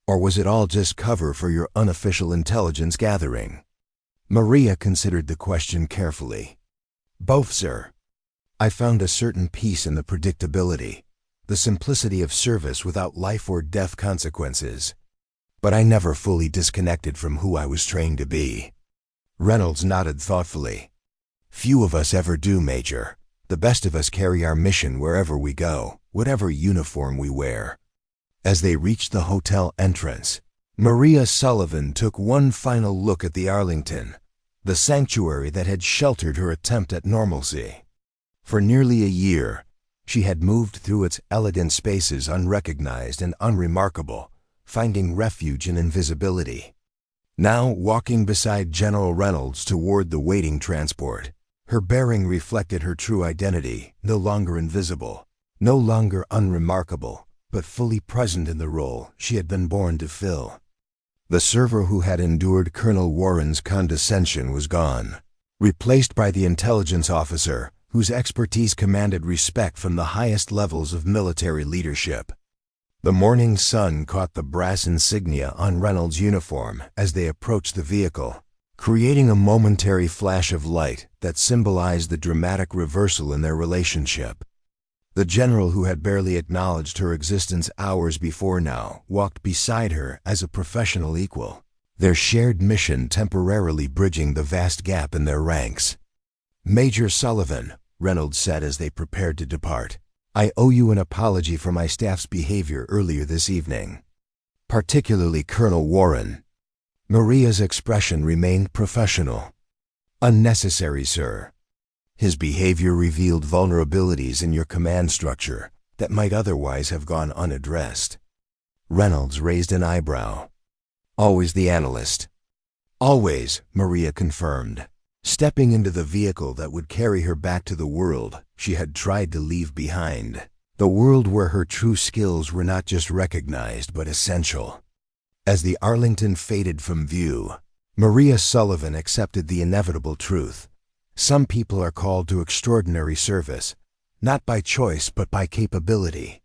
Or was it all just cover for your unofficial intelligence gathering? Maria considered the question carefully. "Both, sir. I found a certain peace in the predictability, the simplicity of service without life or death consequences. But I never fully disconnected from who I was trained to be." Reynolds nodded thoughtfully. "Few of us ever do, Major. The best of us carry our mission wherever we go, whatever uniform we wear." As they reached the hotel entrance, Maria Sullivan took one final look at the Arlington, the sanctuary that had sheltered her attempt at normalcy. For nearly a year, she had moved through its elegant spaces unrecognized and unremarkable, finding refuge in invisibility. Now, walking beside General Reynolds toward the waiting transport, her bearing reflected her true identity, no longer invisible, no longer unremarkable, but fully present in the role she had been born to fill. The server who had endured Colonel Warren's condescension was gone, replaced by the intelligence officer whose expertise commanded respect from the highest levels of military leadership. The morning sun caught the brass insignia on Reynolds' uniform as they approached the vehicle, creating a momentary flash of light that symbolized the dramatic reversal in their relationship. The general, who had barely acknowledged her existence hours before now, walked beside her as a professional equal, their shared mission temporarily bridging the vast gap in their ranks. "Major Sullivan," Reynolds said as they prepared to depart, "I owe you an apology for my staff's behavior earlier this evening. Particularly Colonel Warren." Maria's expression remained professional. "Unnecessary, sir. His behavior revealed vulnerabilities in your command structure that might otherwise have gone unaddressed." Reynolds raised an eyebrow. "Always the analyst." "Always," Maria confirmed, stepping into the vehicle that would carry her back to the world she had tried to leave behind, the world where her true skills were not just recognized but essential. As the Arlington faded from view, Maria Sullivan accepted the inevitable truth. Some people are called to extraordinary service, not by choice but by capability.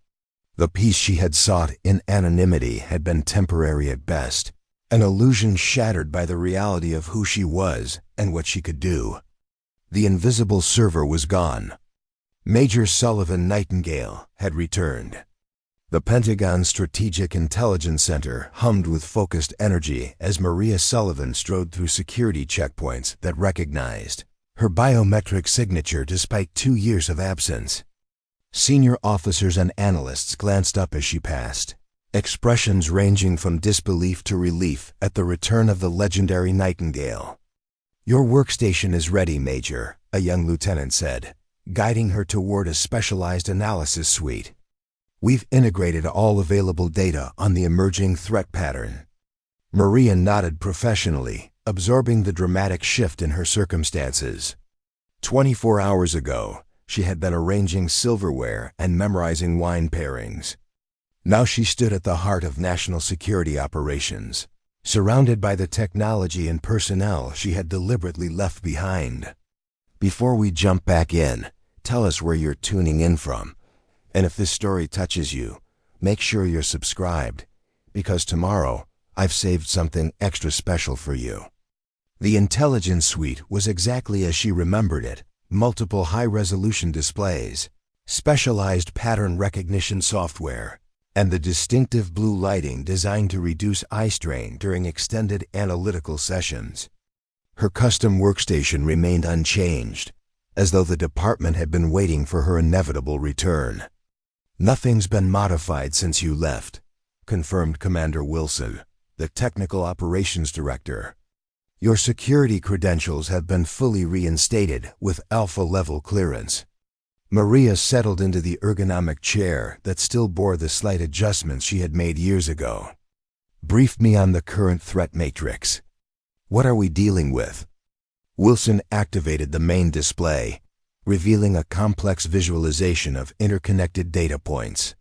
The peace she had sought in anonymity had been temporary at best, an illusion shattered by the reality of who she was and what she could do. The invisible server was gone. Major Sullivan Nightingale had returned. The Pentagon Strategic Intelligence Center hummed with focused energy as Maria Sullivan strode through security checkpoints that recognized her biometric signature despite 2 years of absence. Senior officers and analysts glanced up as she passed, expressions ranging from disbelief to relief at the return of the legendary Nightingale. "Your workstation is ready, Major," a young lieutenant said, guiding her toward a specialized analysis suite. "We've integrated all available data on the emerging threat pattern." Maria nodded professionally, absorbing the dramatic shift in her circumstances. 24 hours ago, she had been arranging silverware and memorizing wine pairings. Now she stood at the heart of national security operations, surrounded by the technology and personnel she had deliberately left behind. Before we jump back in, tell us where you're tuning in from. And if this story touches you, make sure you're subscribed, because tomorrow I've saved something extra special for you. The intelligence suite was exactly as she remembered it: multiple high-resolution displays, specialized pattern recognition software, and the distinctive blue lighting designed to reduce eye strain during extended analytical sessions. Her custom workstation remained unchanged, as though the department had been waiting for her inevitable return. "Nothing's been modified since you left," confirmed Commander Wilson, the Technical Operations Director. "Your security credentials have been fully reinstated with Alpha-level clearance." Maria settled into the ergonomic chair that still bore the slight adjustments she had made years ago. "Brief me on the current threat matrix. What are we dealing with?" Wilson activated the main display, revealing a complex visualization of interconnected data points.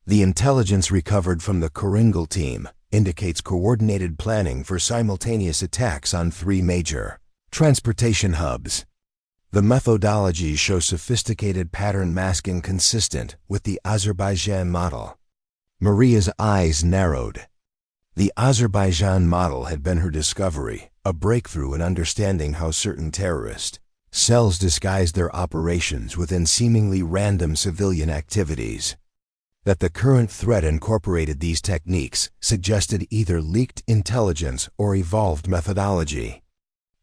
"The intelligence recovered from the Coringal team indicates coordinated planning for simultaneous attacks on 3 major transportation hubs. The methodologies show sophisticated pattern masking consistent with the Azerbaijan model." Maria's eyes narrowed. The Azerbaijan model had been her discovery, a breakthrough in understanding how certain terrorist cells disguise their operations within seemingly random civilian activities. That the current threat incorporated these techniques suggested either leaked intelligence or evolved methodology.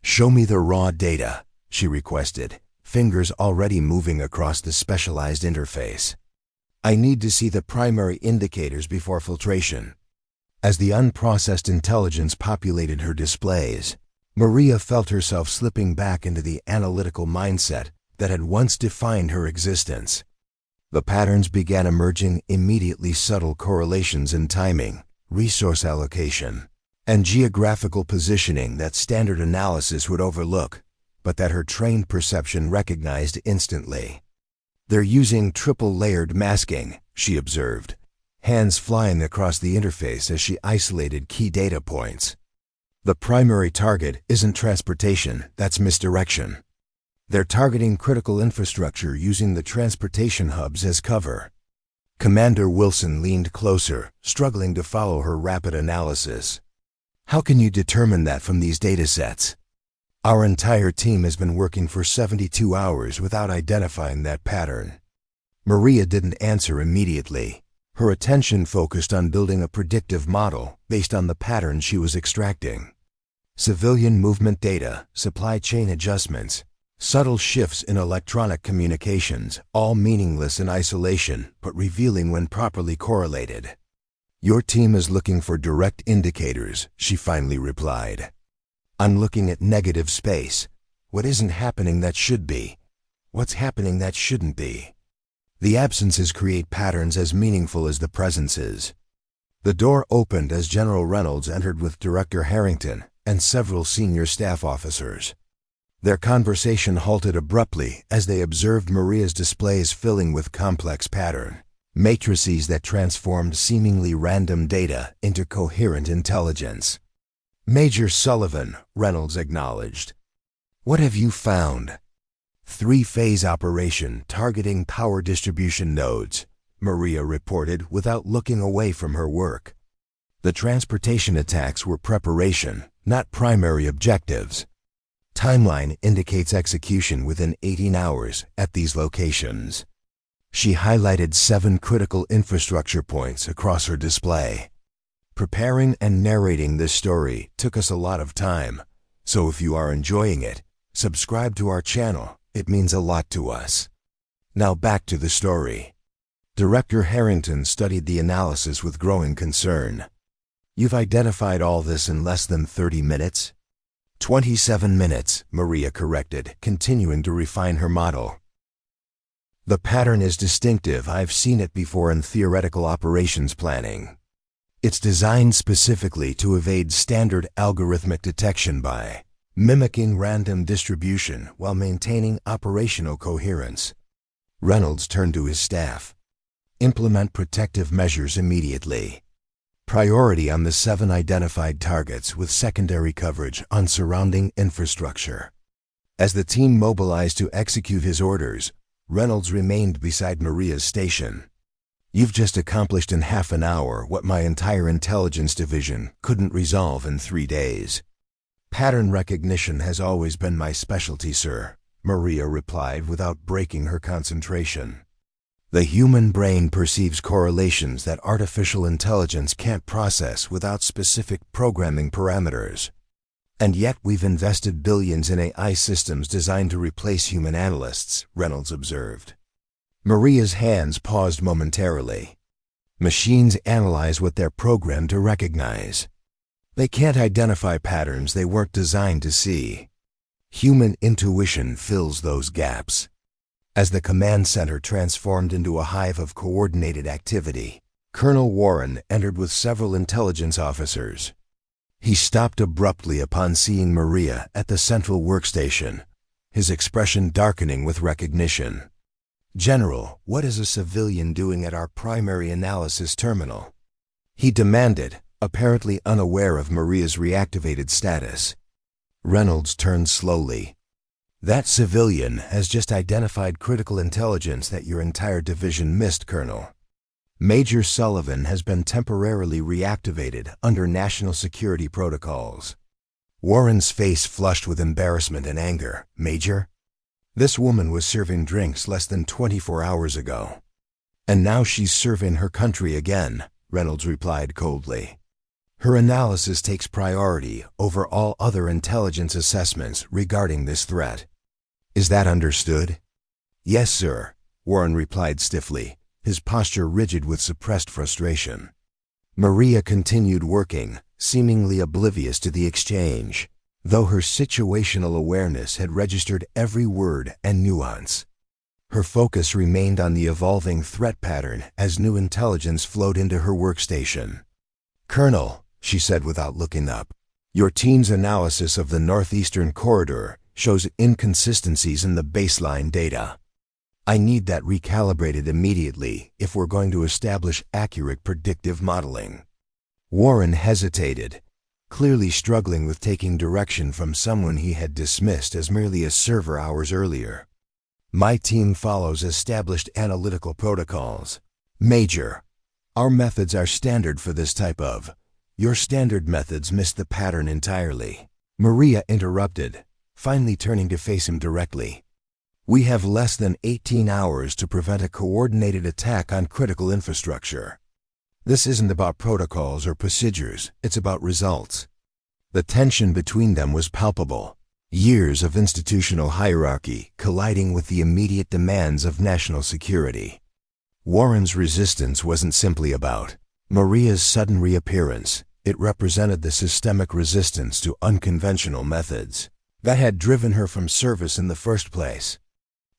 "Show me the raw data," she requested, fingers already moving across the specialized interface. "I need to see the primary indicators before filtration." As the unprocessed intelligence populated her displays, Maria felt herself slipping back into the analytical mindset that had once defined her existence. The patterns began emerging: immediately subtle correlations in timing, resource allocation, and geographical positioning that standard analysis would overlook, but that her trained perception recognized instantly. "They're using triple-layered masking," she observed, hands flying across the interface as she isolated key data points. "The primary target isn't transportation, that's misdirection. They're targeting critical infrastructure using the transportation hubs as cover." Commander Wilson leaned closer, struggling to follow her rapid analysis. "How can you determine that from these datasets? Our entire team has been working for 72 hours without identifying that pattern." Maria didn't answer immediately. Her attention focused on building a predictive model based on the pattern she was extracting. Civilian movement data, supply chain adjustments, subtle shifts in electronic communications, all meaningless in isolation but revealing when properly correlated. "Your team is looking for direct indicators," she finally replied. "I'm looking at negative space. What isn't happening that should be? What's happening that shouldn't be? The absences create patterns as meaningful as the presences." The door opened as General Reynolds entered with Director Harrington and several senior staff officers. Their conversation halted abruptly as they observed Maria's displays filling with complex pattern matrices that transformed seemingly random data into coherent intelligence. "Major Sullivan," Reynolds acknowledged. "What have you found?" "3-phase operation targeting power distribution nodes," Maria reported without looking away from her work. "The transportation attacks were preparation, not primary objectives. Timeline indicates execution within 18 hours at these locations." She highlighted 7 critical infrastructure points across her display. "Preparing and narrating this story took us a lot of time, so if you are enjoying it, subscribe to our channel. It means a lot to us. Now back to the story." Director Harrington studied the analysis with growing concern. "You've identified all this in less than 30 minutes? 27 minutes, Maria corrected, continuing to refine her model. "The pattern is distinctive. I've seen it before in theoretical operations planning. It's designed specifically to evade standard algorithmic detection by mimicking random distribution while maintaining operational coherence." Reynolds turned to his staff. "Implement protective measures immediately." priority on the 7 identified targets with secondary coverage on surrounding infrastructure. As the team mobilized to execute his orders, Reynolds remained beside Maria's station. "You've just accomplished in half an hour what my entire intelligence division couldn't resolve in 3 days. Pattern recognition has always been my specialty, sir," Maria replied without breaking her concentration. "The human brain perceives correlations that artificial intelligence can't process without specific programming parameters. And yet we've invested billions in AI systems designed to replace human analysts," Reynolds observed. Maria's hands paused momentarily. "Machines analyze what they're programmed to recognize. They can't identify patterns they weren't designed to see. Human intuition fills those gaps." As the command center transformed into a hive of coordinated activity, Colonel Warren entered with several intelligence officers. He stopped abruptly upon seeing Maria at the central workstation, his expression darkening with recognition. "General, what is a civilian doing at our primary analysis terminal?" he demanded, apparently unaware of Maria's reactivated status. Reynolds turned slowly. "That civilian has just identified critical intelligence that your entire division missed, Colonel. Major Sullivan has been temporarily reactivated under national security protocols." Warren's face flushed with embarrassment and anger. "Major? This woman was serving drinks less than 24 hours ago. And now she's serving her country again," Reynolds replied coldly. "Her analysis takes priority over all other intelligence assessments regarding this threat. Is that understood?" "Yes, sir," Warren replied stiffly, his posture rigid with suppressed frustration. Maria continued working, seemingly oblivious to the exchange, though her situational awareness had registered every word and nuance. Her focus remained on the evolving threat pattern as new intelligence flowed into her workstation. "Colonel," she said without looking up, "your team's analysis of the northeastern corridor shows inconsistencies in the baseline data. I need that recalibrated immediately if we're going to establish accurate predictive modeling." Warren hesitated, clearly struggling with taking direction from someone he had dismissed as merely a server hours earlier. "My team follows established analytical protocols. Major, our methods are standard for this type of. Your standard methods miss the pattern entirely." Maria interrupted, finally turning to face him directly. "We have less than 18 hours to prevent a coordinated attack on critical infrastructure. This isn't about protocols or procedures, it's about results." The tension between them was palpable, years of institutional hierarchy colliding with the immediate demands of national security. Warren's resistance wasn't simply about Maria's sudden reappearance. It represented the systemic resistance to unconventional methods that had driven her from service in the first place.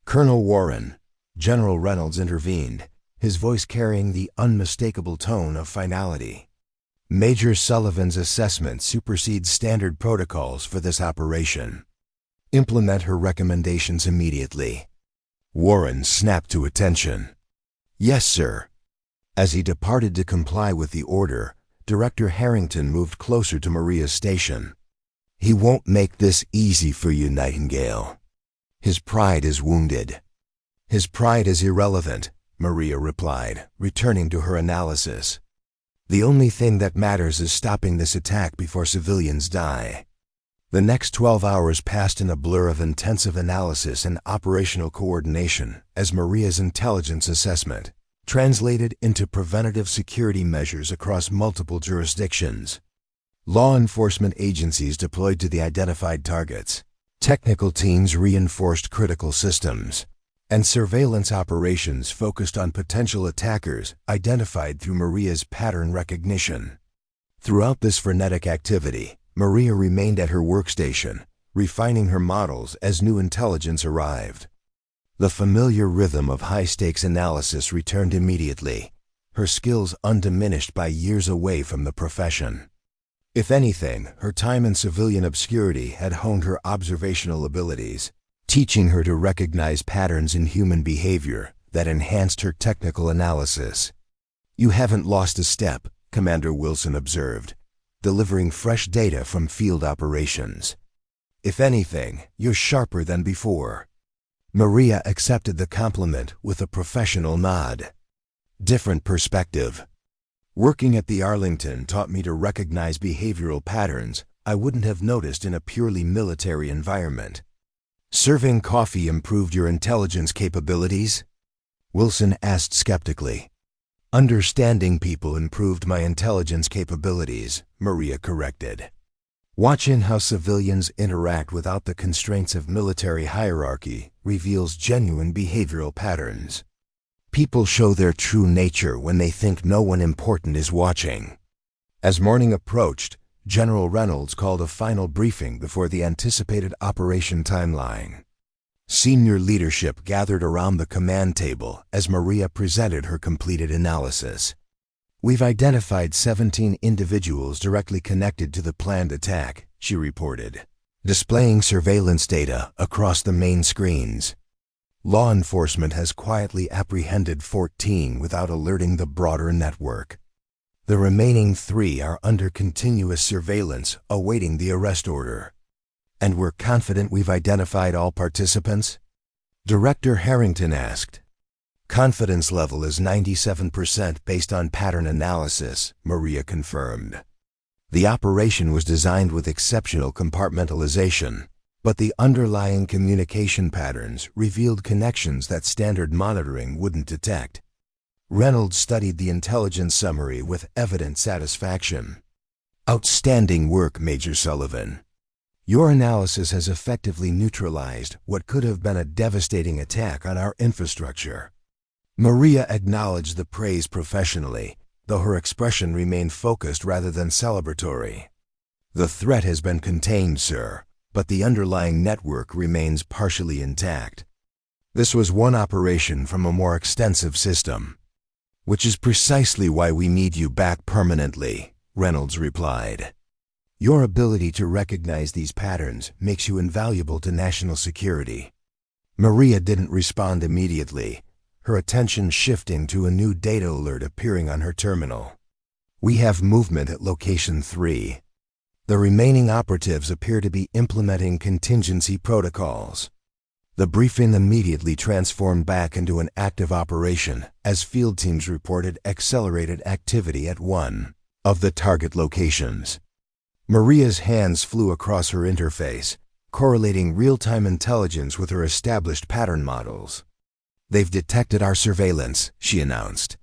"Colonel Warren," General Reynolds intervened, his voice carrying the unmistakable tone of finality. "Major Sullivan's assessment supersedes standard protocols for this operation. Implement her recommendations immediately." Warren snapped to attention. "Yes, sir." As he departed to comply with the order, Director Harrington moved closer to Maria's station. "He won't make this easy for you, Nightingale. His pride is wounded." "His pride is irrelevant," Maria replied, returning to her analysis. "The only thing that matters is stopping this attack before civilians die." The next 12 hours passed in a blur of intensive analysis and operational coordination as Maria's intelligence assessment translated into preventative security measures across multiple jurisdictions. Law enforcement agencies deployed to the identified targets, technical teams reinforced critical systems, and surveillance operations focused on potential attackers identified through Maria's pattern recognition. Throughout this frenetic activity, Maria remained at her workstation, refining her models as new intelligence arrived. The familiar rhythm of high-stakes analysis returned immediately, her skills undiminished by years away from the profession. If anything, her time in civilian obscurity had honed her observational abilities, teaching her to recognize patterns in human behavior that enhanced her technical analysis. "You haven't lost a step," Commander Wilson observed, delivering fresh data from field operations. If anything, you're sharper than before. Maria accepted the compliment with a professional nod. Different perspective. Working at the Arlington taught me to recognize behavioral patterns I wouldn't have noticed in a purely military environment. Serving coffee improved your intelligence capabilities? Wilson asked skeptically. Understanding people improved my intelligence capabilities, Maria corrected. Watching how civilians interact without the constraints of military hierarchy reveals genuine behavioral patterns. People show their true nature when they think no one important is watching. As morning approached, General Reynolds called a final briefing before the anticipated operation timeline. Senior leadership gathered around the command table as Maria presented her completed analysis. We've identified 17 individuals directly connected to the planned attack, she reported, displaying surveillance data across the main screens. Law enforcement has quietly apprehended 14 without alerting the broader network. The remaining 3 are under continuous surveillance, awaiting the arrest order. And we're confident we've identified all participants? Director Harrington asked. Confidence level is 97% based on pattern analysis, Maria confirmed. The operation was designed with exceptional compartmentalization, but the underlying communication patterns revealed connections that standard monitoring wouldn't detect. Reynolds studied the intelligence summary with evident satisfaction. Outstanding work, Major Sullivan. Your analysis has effectively neutralized what could have been a devastating attack on our infrastructure. Maria acknowledged the praise professionally, though her expression remained focused rather than celebratory. The threat has been contained, sir, but the underlying network remains partially intact. This was one operation from a more extensive system. Which is precisely why we need you back permanently, Reynolds replied. Your ability to recognize these patterns makes you invaluable to national security. Maria didn't respond immediately, her attention shifting to a new data alert appearing on her terminal. We have movement at location 3. The remaining operatives appear to be implementing contingency protocols. The briefing immediately transformed back into an active operation as field teams reported accelerated activity at one of the target locations. Maria's hands flew across her interface, correlating real-time intelligence with her established pattern models. They've detected our surveillance, she announced.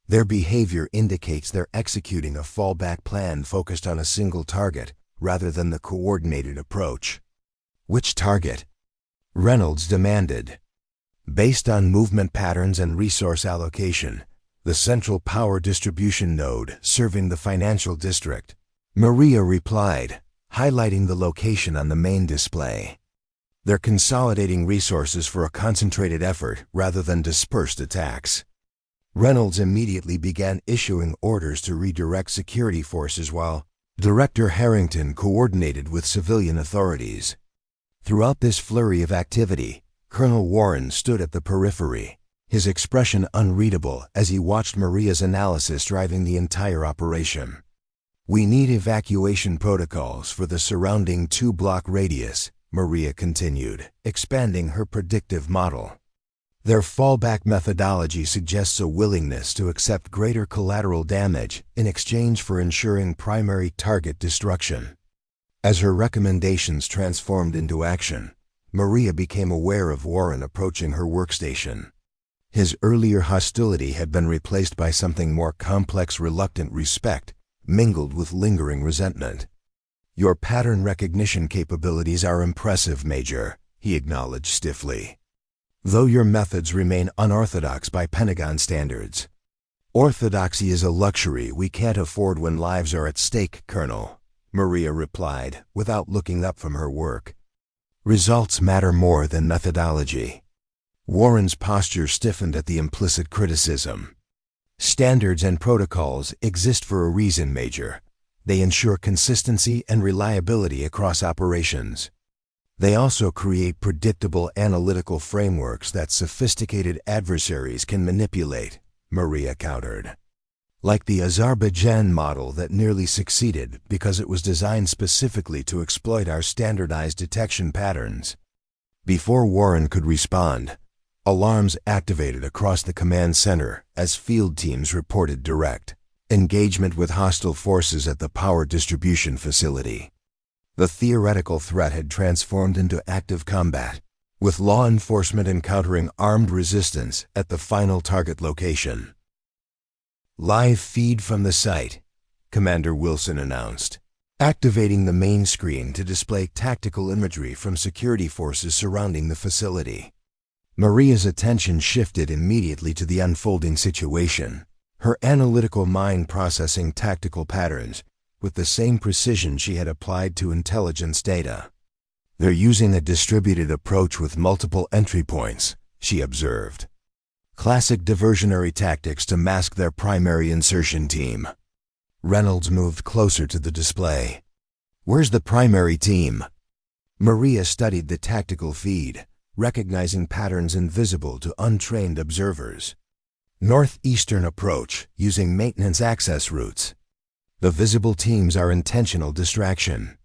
Their behavior indicates they're executing a fallback plan focused on a single target rather than the coordinated approach. Which target? Reynolds demanded. Based on movement patterns and resource allocation, the central power distribution node serving the financial district, Maria replied, highlighting the location on the main display. They're consolidating resources for a concentrated effort rather than dispersed attacks. Reynolds immediately began issuing orders to redirect security forces while Director Harrington coordinated with civilian authorities. Throughout this flurry of activity, Colonel Warren stood at the periphery, his expression unreadable as he watched Maria's analysis driving the entire operation. We need evacuation protocols for the surrounding 2-block radius, Maria continued, expanding her predictive model. Their fallback methodology suggests a willingness to accept greater collateral damage in exchange for ensuring primary target destruction. As her recommendations transformed into action, Maria became aware of Warren approaching her workstation. His earlier hostility had been replaced by something more complex, reluctant respect, mingled with lingering resentment. Your pattern recognition capabilities are impressive, Major, he acknowledged stiffly. Though your methods remain unorthodox by Pentagon standards. Orthodoxy is a luxury we can't afford when lives are at stake, Colonel, Maria replied, without looking up from her work. Results matter more than methodology. Warren's posture stiffened at the implicit criticism. Standards and protocols exist for a reason, Major. They ensure consistency and reliability across operations. They also create predictable analytical frameworks that sophisticated adversaries can manipulate, Maria countered. like the Azerbaijan model that nearly succeeded because it was designed specifically to exploit our standardized detection patterns. Before Warren could respond, alarms activated across the command center as field teams reported direct engagement with hostile forces at the power distribution facility. The theoretical threat had transformed into active combat, with law enforcement encountering armed resistance at the final target location. "Live feed from the site," Commander Wilson announced, activating the main screen to display tactical imagery from security forces surrounding the facility. Maria's attention shifted immediately to the unfolding situation, her analytical mind processing tactical patterns with the same precision she had applied to intelligence data. "They're using a distributed approach with multiple entry points," she observed. "Classic diversionary tactics to mask their primary insertion team." Reynolds moved closer to the display. "Where's the primary team?" Maria studied the tactical feed, recognizing patterns invisible to untrained observers. "Northeastern approach, using maintenance access routes. The visible teams are intentional distraction."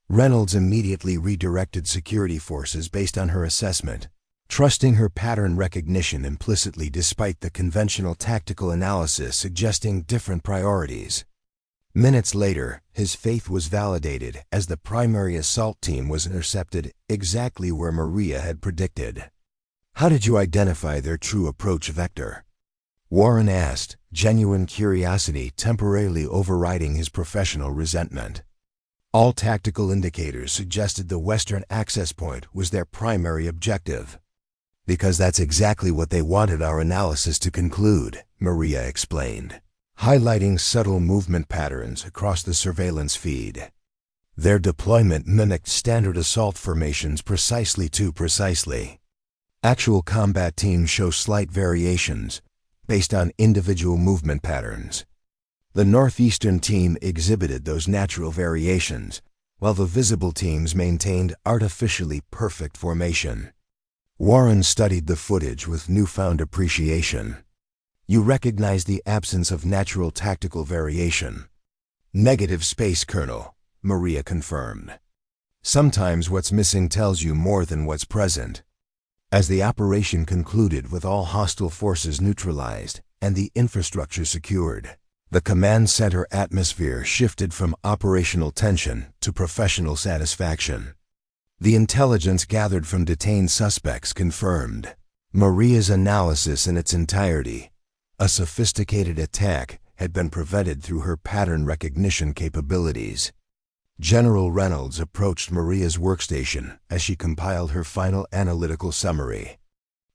Reynolds immediately redirected security forces based on her assessment, trusting her pattern recognition implicitly despite the conventional tactical analysis suggesting different priorities. Minutes later, his faith was validated as the primary assault team was intercepted exactly where Maria had predicted. "How did you identify their true approach vector?" Warren asked, genuine curiosity temporarily overriding his professional resentment. All tactical indicators suggested the western access point was their primary objective. "Because that's exactly what they wanted our analysis to conclude," Maria explained, highlighting subtle movement patterns across the surveillance feed. "Their deployment mimicked standard assault formations precisely too precisely. Actual combat teams show slight variations based on individual movement patterns. The northeastern team exhibited those natural variations, while the visible teams maintained artificially perfect formation." Warren studied the footage with newfound appreciation. "You recognize the absence of natural tactical variation." "Negative space, Colonel," Maria confirmed. "Sometimes what's missing tells you more than what's present." As the operation concluded with all hostile forces neutralized and the infrastructure secured, the command center atmosphere shifted from operational tension to professional satisfaction. The intelligence gathered from detained suspects confirmed Maria's analysis in its entirety. A sophisticated attack had been prevented through her pattern recognition capabilities. General Reynolds approached Maria's workstation as she compiled her final analytical summary.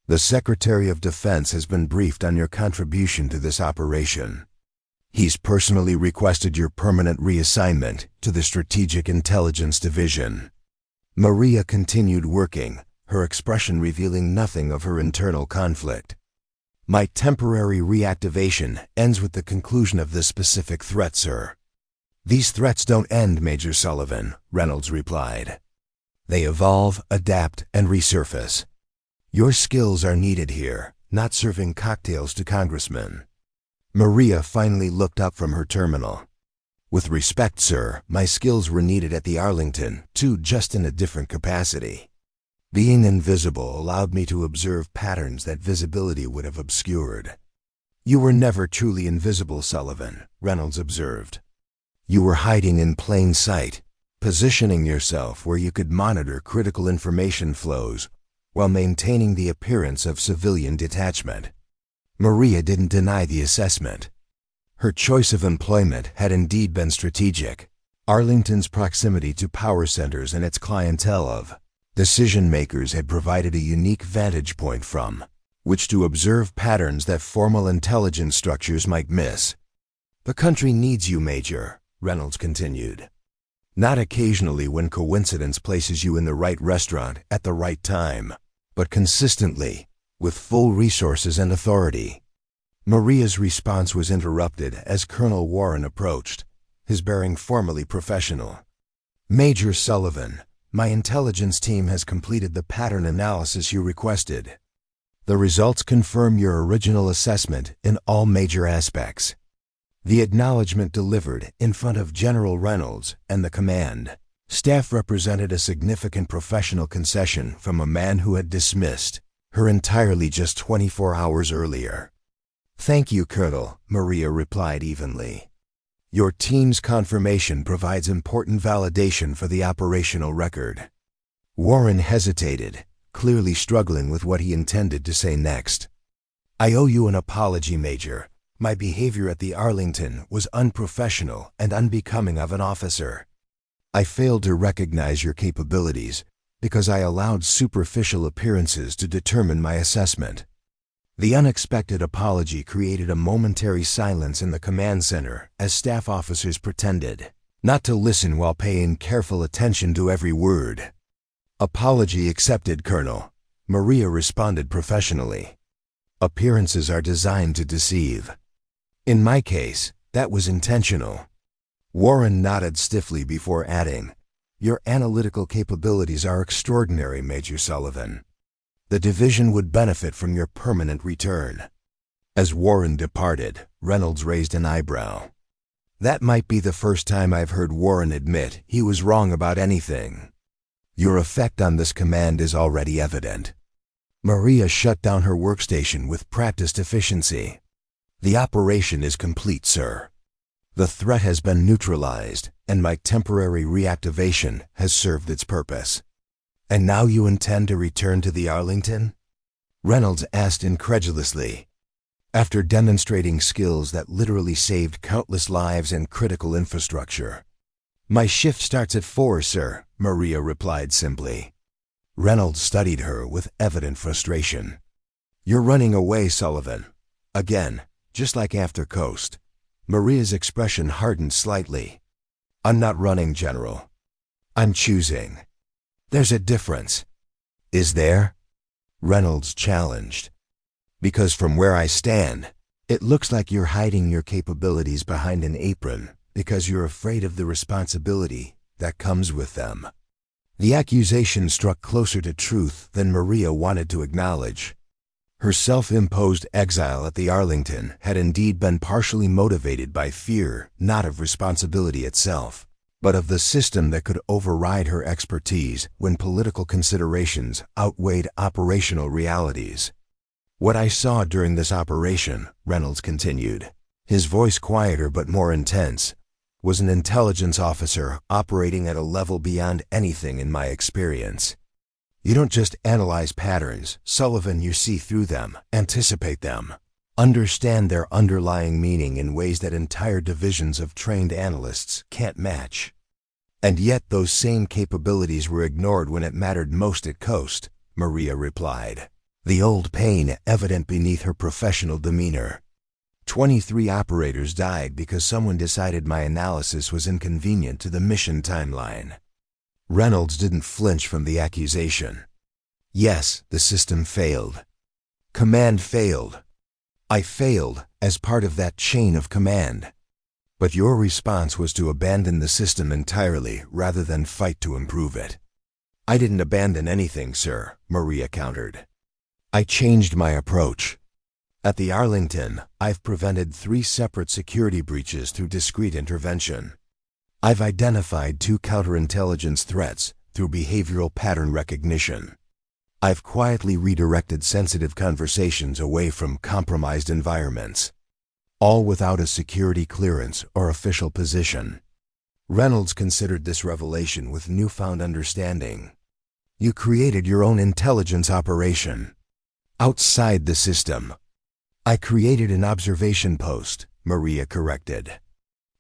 "The Secretary of Defense has been briefed on your contribution to this operation. He's personally requested your permanent reassignment to the Strategic Intelligence Division." Maria continued working, her expression revealing nothing of her internal conflict. "My temporary reactivation ends with the conclusion of this specific threat, sir." "These threats don't end, Major Sullivan," Reynolds replied. "They evolve, adapt, and resurface. Your skills are needed here, not serving cocktails to congressmen." Maria finally looked up from her terminal. "With respect, sir, my skills were needed at the Arlington, too, just in a different capacity. Being invisible allowed me to observe patterns that visibility would have obscured." "You were never truly invisible, Sullivan," Reynolds observed. "You were hiding in plain sight, positioning yourself where you could monitor critical information flows while maintaining the appearance of civilian detachment." Maria didn't deny the assessment. Her choice of employment had indeed been strategic. Arlington's proximity to power centers and its clientele of decision-makers had provided a unique vantage point from which to observe patterns that formal intelligence structures might miss. "The country needs you, Major," Reynolds continued. "Not occasionally when coincidence places you in the right restaurant at the right time, but consistently, with full resources and authority." Maria's response was interrupted as Colonel Warren approached, his bearing formally professional. "Major Sullivan, my intelligence team has completed the pattern analysis you requested. The results confirm your original assessment in all major aspects." The acknowledgement delivered in front of General Reynolds and the command staff represented a significant professional concession from a man who had dismissed her entirely just 24 hours earlier. "Thank you, Colonel," Maria replied evenly. "Your team's confirmation provides important validation for the operational record." Warren hesitated, clearly struggling with what he intended to say next. "I owe you an apology, Major. My behavior at the Arlington was unprofessional and unbecoming of an officer. I failed to recognize your capabilities because I allowed superficial appearances to determine my assessment." The unexpected apology created a momentary silence in the command center as staff officers pretended not to listen while paying careful attention to every word. "Apology accepted, Colonel," Maria responded professionally. "Appearances are designed to deceive. In my case, that was intentional." Warren nodded stiffly before adding, "Your analytical capabilities are extraordinary, Major Sullivan. The division would benefit from your permanent return." As Warren departed, Reynolds raised an eyebrow. "That might be the first time I've heard Warren admit he was wrong about anything. Your effect on this command is already evident." Maria shut down her workstation with practiced efficiency. "The operation is complete, sir. The threat has been neutralized, and my temporary reactivation has served its purpose." "And now you intend to return to the Arlington?" Reynolds asked incredulously. "After demonstrating skills that literally saved countless lives and critical infrastructure." "My shift starts at 4, sir," Maria replied simply. Reynolds studied her with evident frustration. "You're running away, Sullivan. Again, just like after Coast." Maria's expression hardened slightly. "I'm not running, General. I'm choosing." "There's a difference." "Is there?" Reynolds challenged. "Because from where I stand, it looks like you're hiding your capabilities behind an apron because you're afraid of the responsibility that comes with them." The accusation struck closer to truth than Maria wanted to acknowledge. Her self-imposed exile at the Arlington had indeed been partially motivated by fear, not of responsibility itself, but of the system that could override her expertise when political considerations outweighed operational realities. "What I saw during this operation," Reynolds continued, his voice quieter but more intense, "was an intelligence officer operating at a level beyond anything in my experience. You don't just analyze patterns, Sullivan, you see through them, anticipate them, understand their underlying meaning in ways that entire divisions of trained analysts can't match." "And yet those same capabilities were ignored when it mattered most at Coast," Maria replied, the old pain evident beneath her professional demeanor. 23 operators died because someone decided my analysis was inconvenient to the mission timeline." Reynolds didn't flinch from the accusation. "Yes, the system failed. Command failed. I failed as part of that chain of command. But your response was to abandon the system entirely rather than fight to improve it." "I didn't abandon anything, sir," Maria countered. "I changed my approach. At the Arlington, I've prevented 3 separate security breaches through discrete intervention. I've identified 2 counterintelligence threats through behavioral pattern recognition. I've quietly redirected sensitive conversations away from compromised environments, all without a security clearance or official position." Reynolds considered this revelation with newfound understanding. "You created your own intelligence operation outside the system." "I created an observation post," Maria corrected,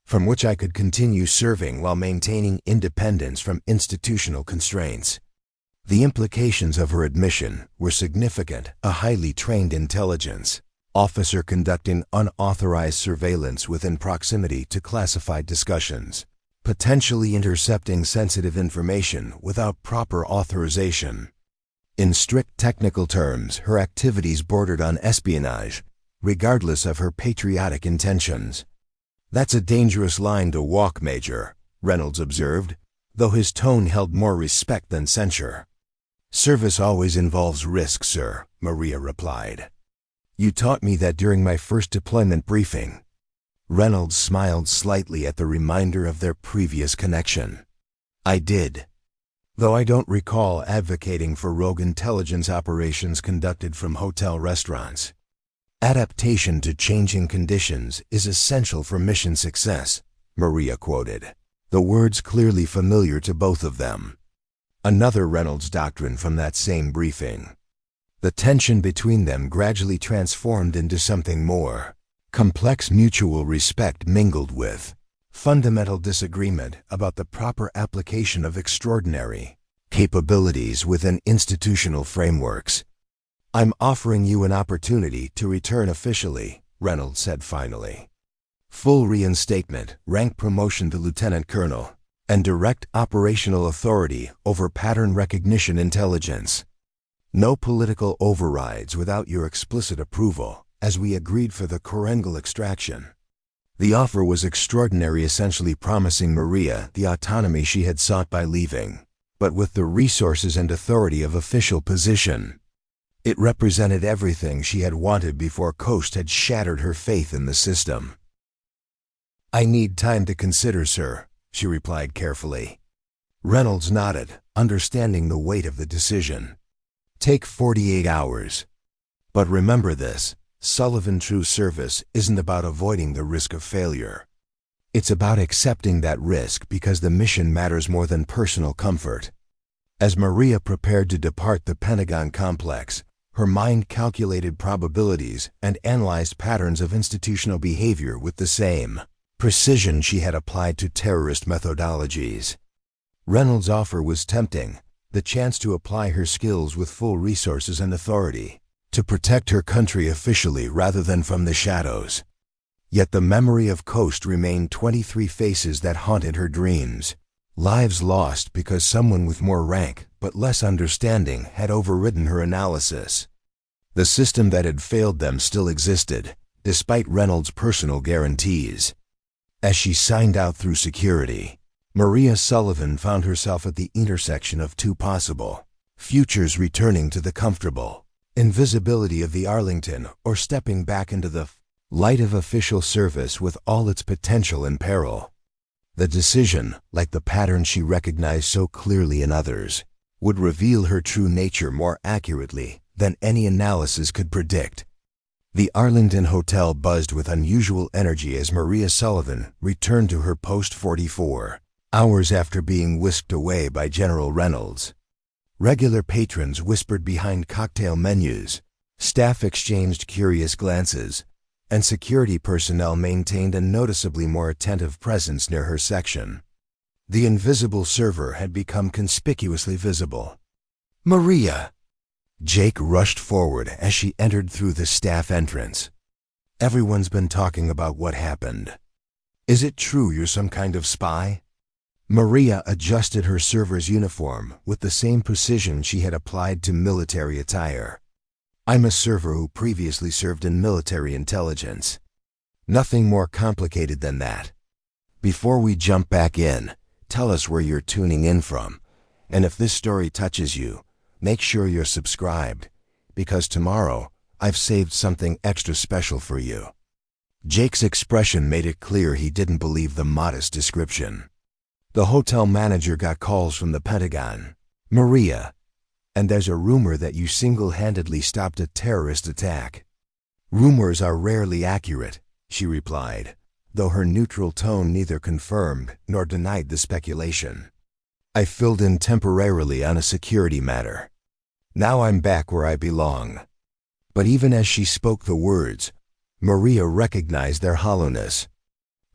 "from which I could continue serving while maintaining independence from institutional constraints." The implications of her admission were significant. A highly trained intelligence officer conducting unauthorized surveillance within proximity to classified discussions, potentially intercepting sensitive information without proper authorization. In strict technical terms, her activities bordered on espionage, regardless of her patriotic intentions. "That's a dangerous line to walk, Major," Reynolds observed, though his tone held more respect than censure. "Service always involves risk, sir," Maria replied. "You taught me that during my first deployment briefing." Reynolds smiled slightly at the reminder of their previous connection. I did. Though I don't recall advocating for rogue intelligence operations conducted from hotel restaurants. Adaptation to changing conditions is essential for mission success, Maria quoted, the words clearly familiar to both of them. Another Reynolds doctrine from that same briefing. The tension between them gradually transformed into something more. Complex mutual respect mingled with fundamental disagreement about the proper application of extraordinary capabilities within institutional frameworks. I'm offering you an opportunity to return officially, Reynolds said finally. Full reinstatement, rank promotion to lieutenant colonel, and direct operational authority over pattern recognition intelligence. No political overrides without your explicit approval, as we agreed for the Korengal extraction. The offer was extraordinary, essentially promising Maria the autonomy she had sought by leaving, but with the resources and authority of official position. It represented everything she had wanted before Coast had shattered her faith in the system. I need time to consider, sir, she replied carefully. Reynolds nodded, understanding the weight of the decision. Take 48 hours. But remember this. Sullivan true service isn't about avoiding the risk of failure. It's about accepting that risk because the mission matters more than personal comfort. As Maria prepared to depart the Pentagon complex, her mind calculated probabilities and analyzed patterns of institutional behavior with the same precision she had applied to terrorist methodologies. Reynolds' offer was tempting, the chance to apply her skills with full resources and authority, to protect her country officially rather than from the shadows. Yet the memory of Coast remained 23 faces that haunted her dreams, lives lost because someone with more rank but less understanding had overridden her analysis. The system that had failed them still existed, despite Reynolds' personal guarantees. As she signed out through security, Maria Sullivan found herself at the intersection of two possible futures: returning to the comfortable invisibility of the Arlington or stepping back into the light of official service with all its potential in peril. The decision, like the pattern she recognized so clearly in others, would reveal her true nature more accurately than any analysis could predict. The Arlington Hotel buzzed with unusual energy as Maria Sullivan returned to her post 44 hours after being whisked away by General Reynolds. Regular patrons whispered behind cocktail menus, staff exchanged curious glances, and security personnel maintained a noticeably more attentive presence near her section. The invisible server had become conspicuously visible. Maria! Jake rushed forward as she entered through the staff entrance. Everyone's been talking about what happened. Is it true you're some kind of spy? Maria adjusted her server's uniform with the same precision she had applied to military attire. I'm a server who previously served in military intelligence. Nothing more complicated than that. Before we jump back in, tell us where you're tuning in from, and if this story touches you, make sure you're subscribed, because tomorrow I've saved something extra special for you. Jake's expression made it clear he didn't believe the modest description. The hotel manager got calls from the Pentagon. Maria, and there's a rumor that you single-handedly stopped a terrorist attack. Rumors are rarely accurate, she replied, though her neutral tone neither confirmed nor denied the speculation. I filled in temporarily on a security matter. Now I'm back where I belong. But even as she spoke the words, Maria recognized their hollowness.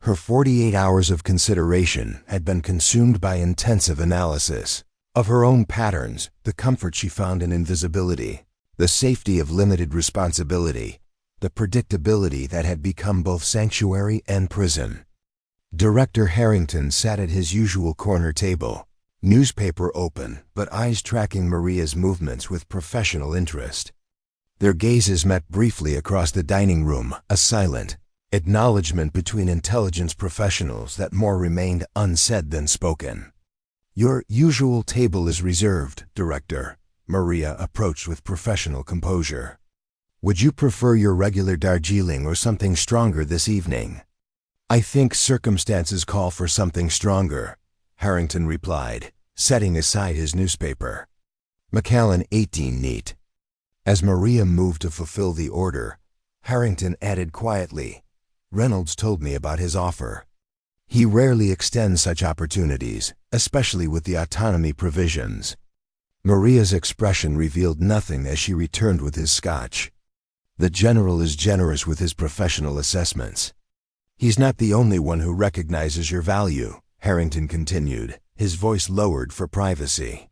Her 48 hours of consideration had been consumed by intensive analysis of her own patterns, the comfort she found in invisibility, the safety of limited responsibility, the predictability that had become both sanctuary and prison. Director Harrington sat at his usual corner table, newspaper open, but eyes tracking Maria's movements with professional interest. Their gazes met briefly across the dining room, a silent acknowledgement between intelligence professionals that more remained unsaid than spoken. Your usual table is reserved, Director, Maria approached with professional composure. Would you prefer your regular Darjeeling or something stronger this evening? I think circumstances call for something stronger, Harrington replied, setting aside his newspaper. Macallan 18 neat. As Maria moved to fulfill the order, Harrington added quietly, Reynolds told me about his offer. He rarely extends such opportunities, especially with the autonomy provisions. Maria's expression revealed nothing as she returned with his scotch. The general is generous with his professional assessments. He's not the only one who recognizes your value, Harrington continued, his voice lowered for privacy.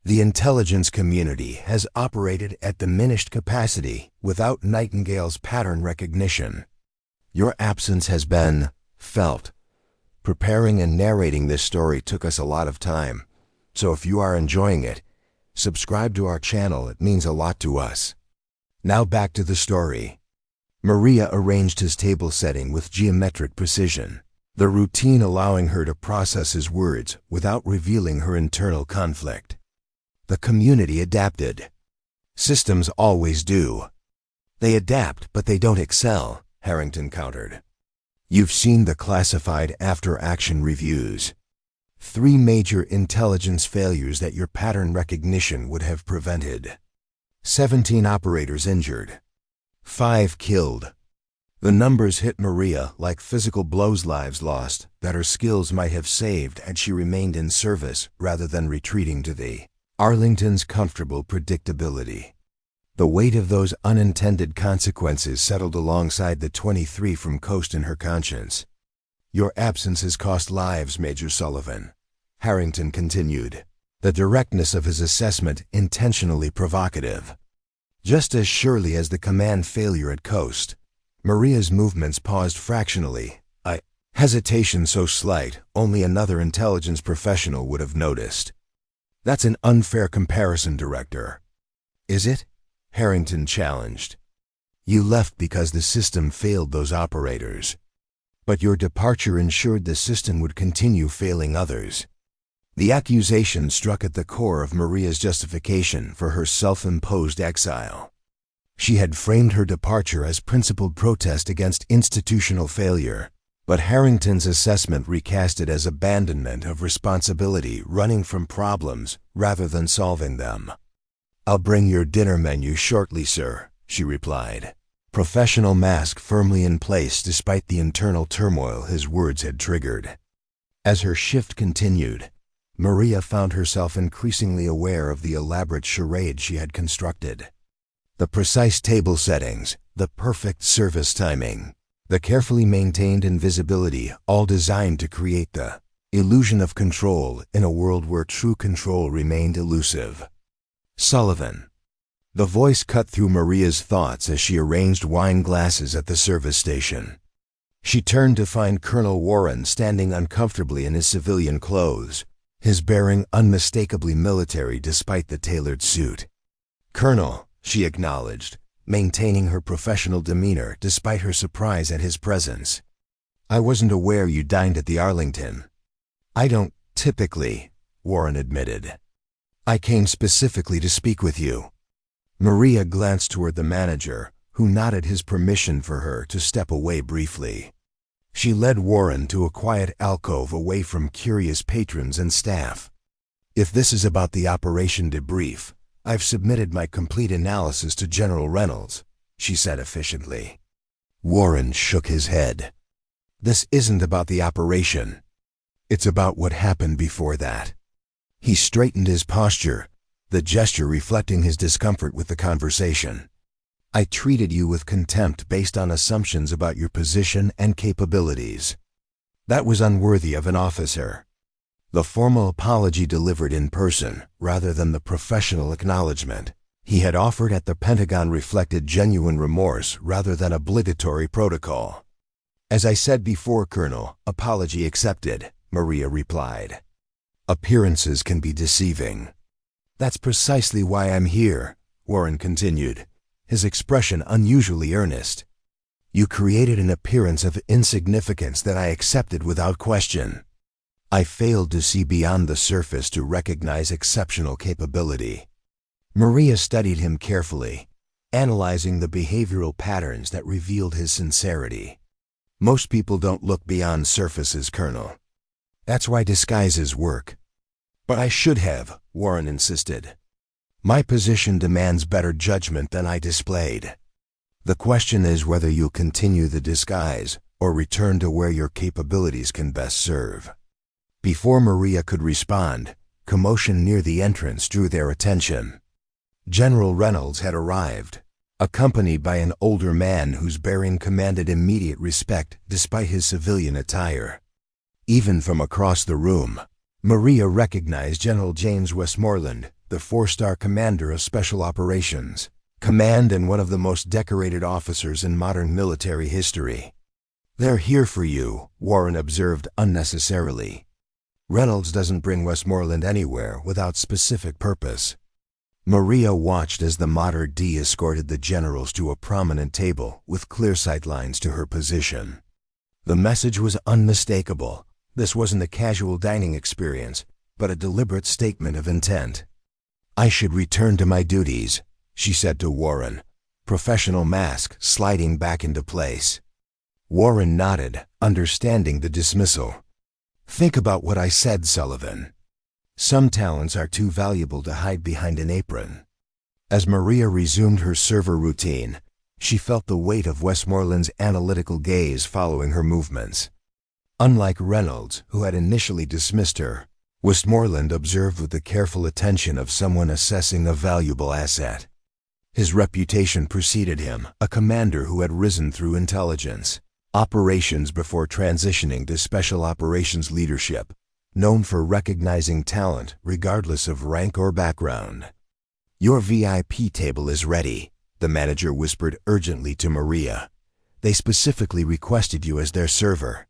The intelligence community has operated at diminished capacity without Nightingale's pattern recognition. Your absence has been felt. Preparing and narrating this story took us a lot of time, so if you are enjoying it, subscribe to our channel, it means a lot to us. Now back to the story. Maria arranged his table setting with geometric precision, the routine allowing her to process his words without revealing her internal conflict. The community adapted. Systems always do. They adapt, but they don't excel, Harrington countered. You've seen the classified after-action reviews. 3 major intelligence failures that your pattern recognition would have prevented. 17 operators injured. 5 killed. The numbers hit Maria like physical blows, lives lost that her skills might have saved had she remained in service rather than retreating to the Arlington's comfortable predictability. The weight of those unintended consequences settled alongside the 23 from coast in her conscience. Your absence has cost lives, Major Sullivan, Harrington continued, the directness of his assessment intentionally provocative. Just as surely as the command failure at coast, Maria's movements paused fractionally, a hesitation so slight only another intelligence professional would have noticed. That's an unfair comparison, Director. Is it? Harrington challenged. You left because the system failed those operators. But your departure ensured the system would continue failing others. The accusation struck at the core of Maria's justification for her self-imposed exile. She had framed her departure as principled protest against institutional failure, but Harrington's assessment recast it as abandonment of responsibility, running from problems rather than solving them. I'll bring your dinner menu shortly, sir, she replied, professional mask firmly in place despite the internal turmoil his words had triggered. As her shift continued, Maria found herself increasingly aware of the elaborate charade she had constructed. The precise table settings, the perfect service timing, the carefully maintained invisibility, all designed to create the illusion of control in a world where true control remained elusive. Sullivan. The voice cut through Maria's thoughts as she arranged wine glasses at the service station. She turned to find Colonel Warren standing uncomfortably in his civilian clothes, his bearing unmistakably military despite the tailored suit. Colonel, she acknowledged, maintaining her professional demeanor despite her surprise at his presence. I wasn't aware you dined at the Arlington. I don't typically, Warren admitted. I came specifically to speak with you. Maria glanced toward the manager, who nodded his permission for her to step away briefly. She led Warren to a quiet alcove away from curious patrons and staff. If this is about the operation debrief, I've submitted my complete analysis to General Reynolds, she said efficiently. Warren shook his head. This isn't about the operation. It's about what happened before that. He straightened his posture, the gesture reflecting his discomfort with the conversation. I treated you with contempt based on assumptions about your position and capabilities. That was unworthy of an officer. The formal apology delivered in person, rather than the professional acknowledgement he had offered at the Pentagon, reflected genuine remorse rather than obligatory protocol. As I said before, Colonel, apology accepted, Maria replied. Appearances can be deceiving. That's precisely why I'm here, Warren continued, his expression unusually earnest. You created an appearance of insignificance that I accepted without question. I failed to see beyond the surface to recognize exceptional capability. Maria studied him carefully, analyzing the behavioral patterns that revealed his sincerity. Most people don't look beyond surfaces, Colonel. That's why disguises work. But I should have, Warren insisted. My position demands better judgment than I displayed. The question is whether you'll continue the disguise or return to where your capabilities can best serve. Before Maria could respond, commotion near the entrance drew their attention. General Reynolds had arrived, accompanied by an older man whose bearing commanded immediate respect despite his civilian attire. Even from across the room, Maria recognized General James Westmoreland, the 4-star commander of Special Operations, Command and one of the most decorated officers in modern military history. "They're here for you," Warren observed unnecessarily. "Reynolds doesn't bring Westmoreland anywhere without specific purpose." Maria watched as the Mater D escorted the generals to a prominent table with clear sightlines to her position. The message was unmistakable. This wasn't a casual dining experience, but a deliberate statement of intent. "I should return to my duties," she said to Warren, professional mask sliding back into place. Warren nodded, understanding the dismissal. "Think about what I said, Sullivan. Some talents are too valuable to hide behind an apron." As Maria resumed her server routine, she felt the weight of Westmoreland's analytical gaze following her movements. Unlike Reynolds, who had initially dismissed her, Westmoreland observed with the careful attention of someone assessing a valuable asset. His reputation preceded him, a commander who had risen through intelligence, operations before transitioning to special operations leadership, known for recognizing talent regardless of rank or background. "Your VIP table is ready," the manager whispered urgently to Maria. "They specifically requested you as their server."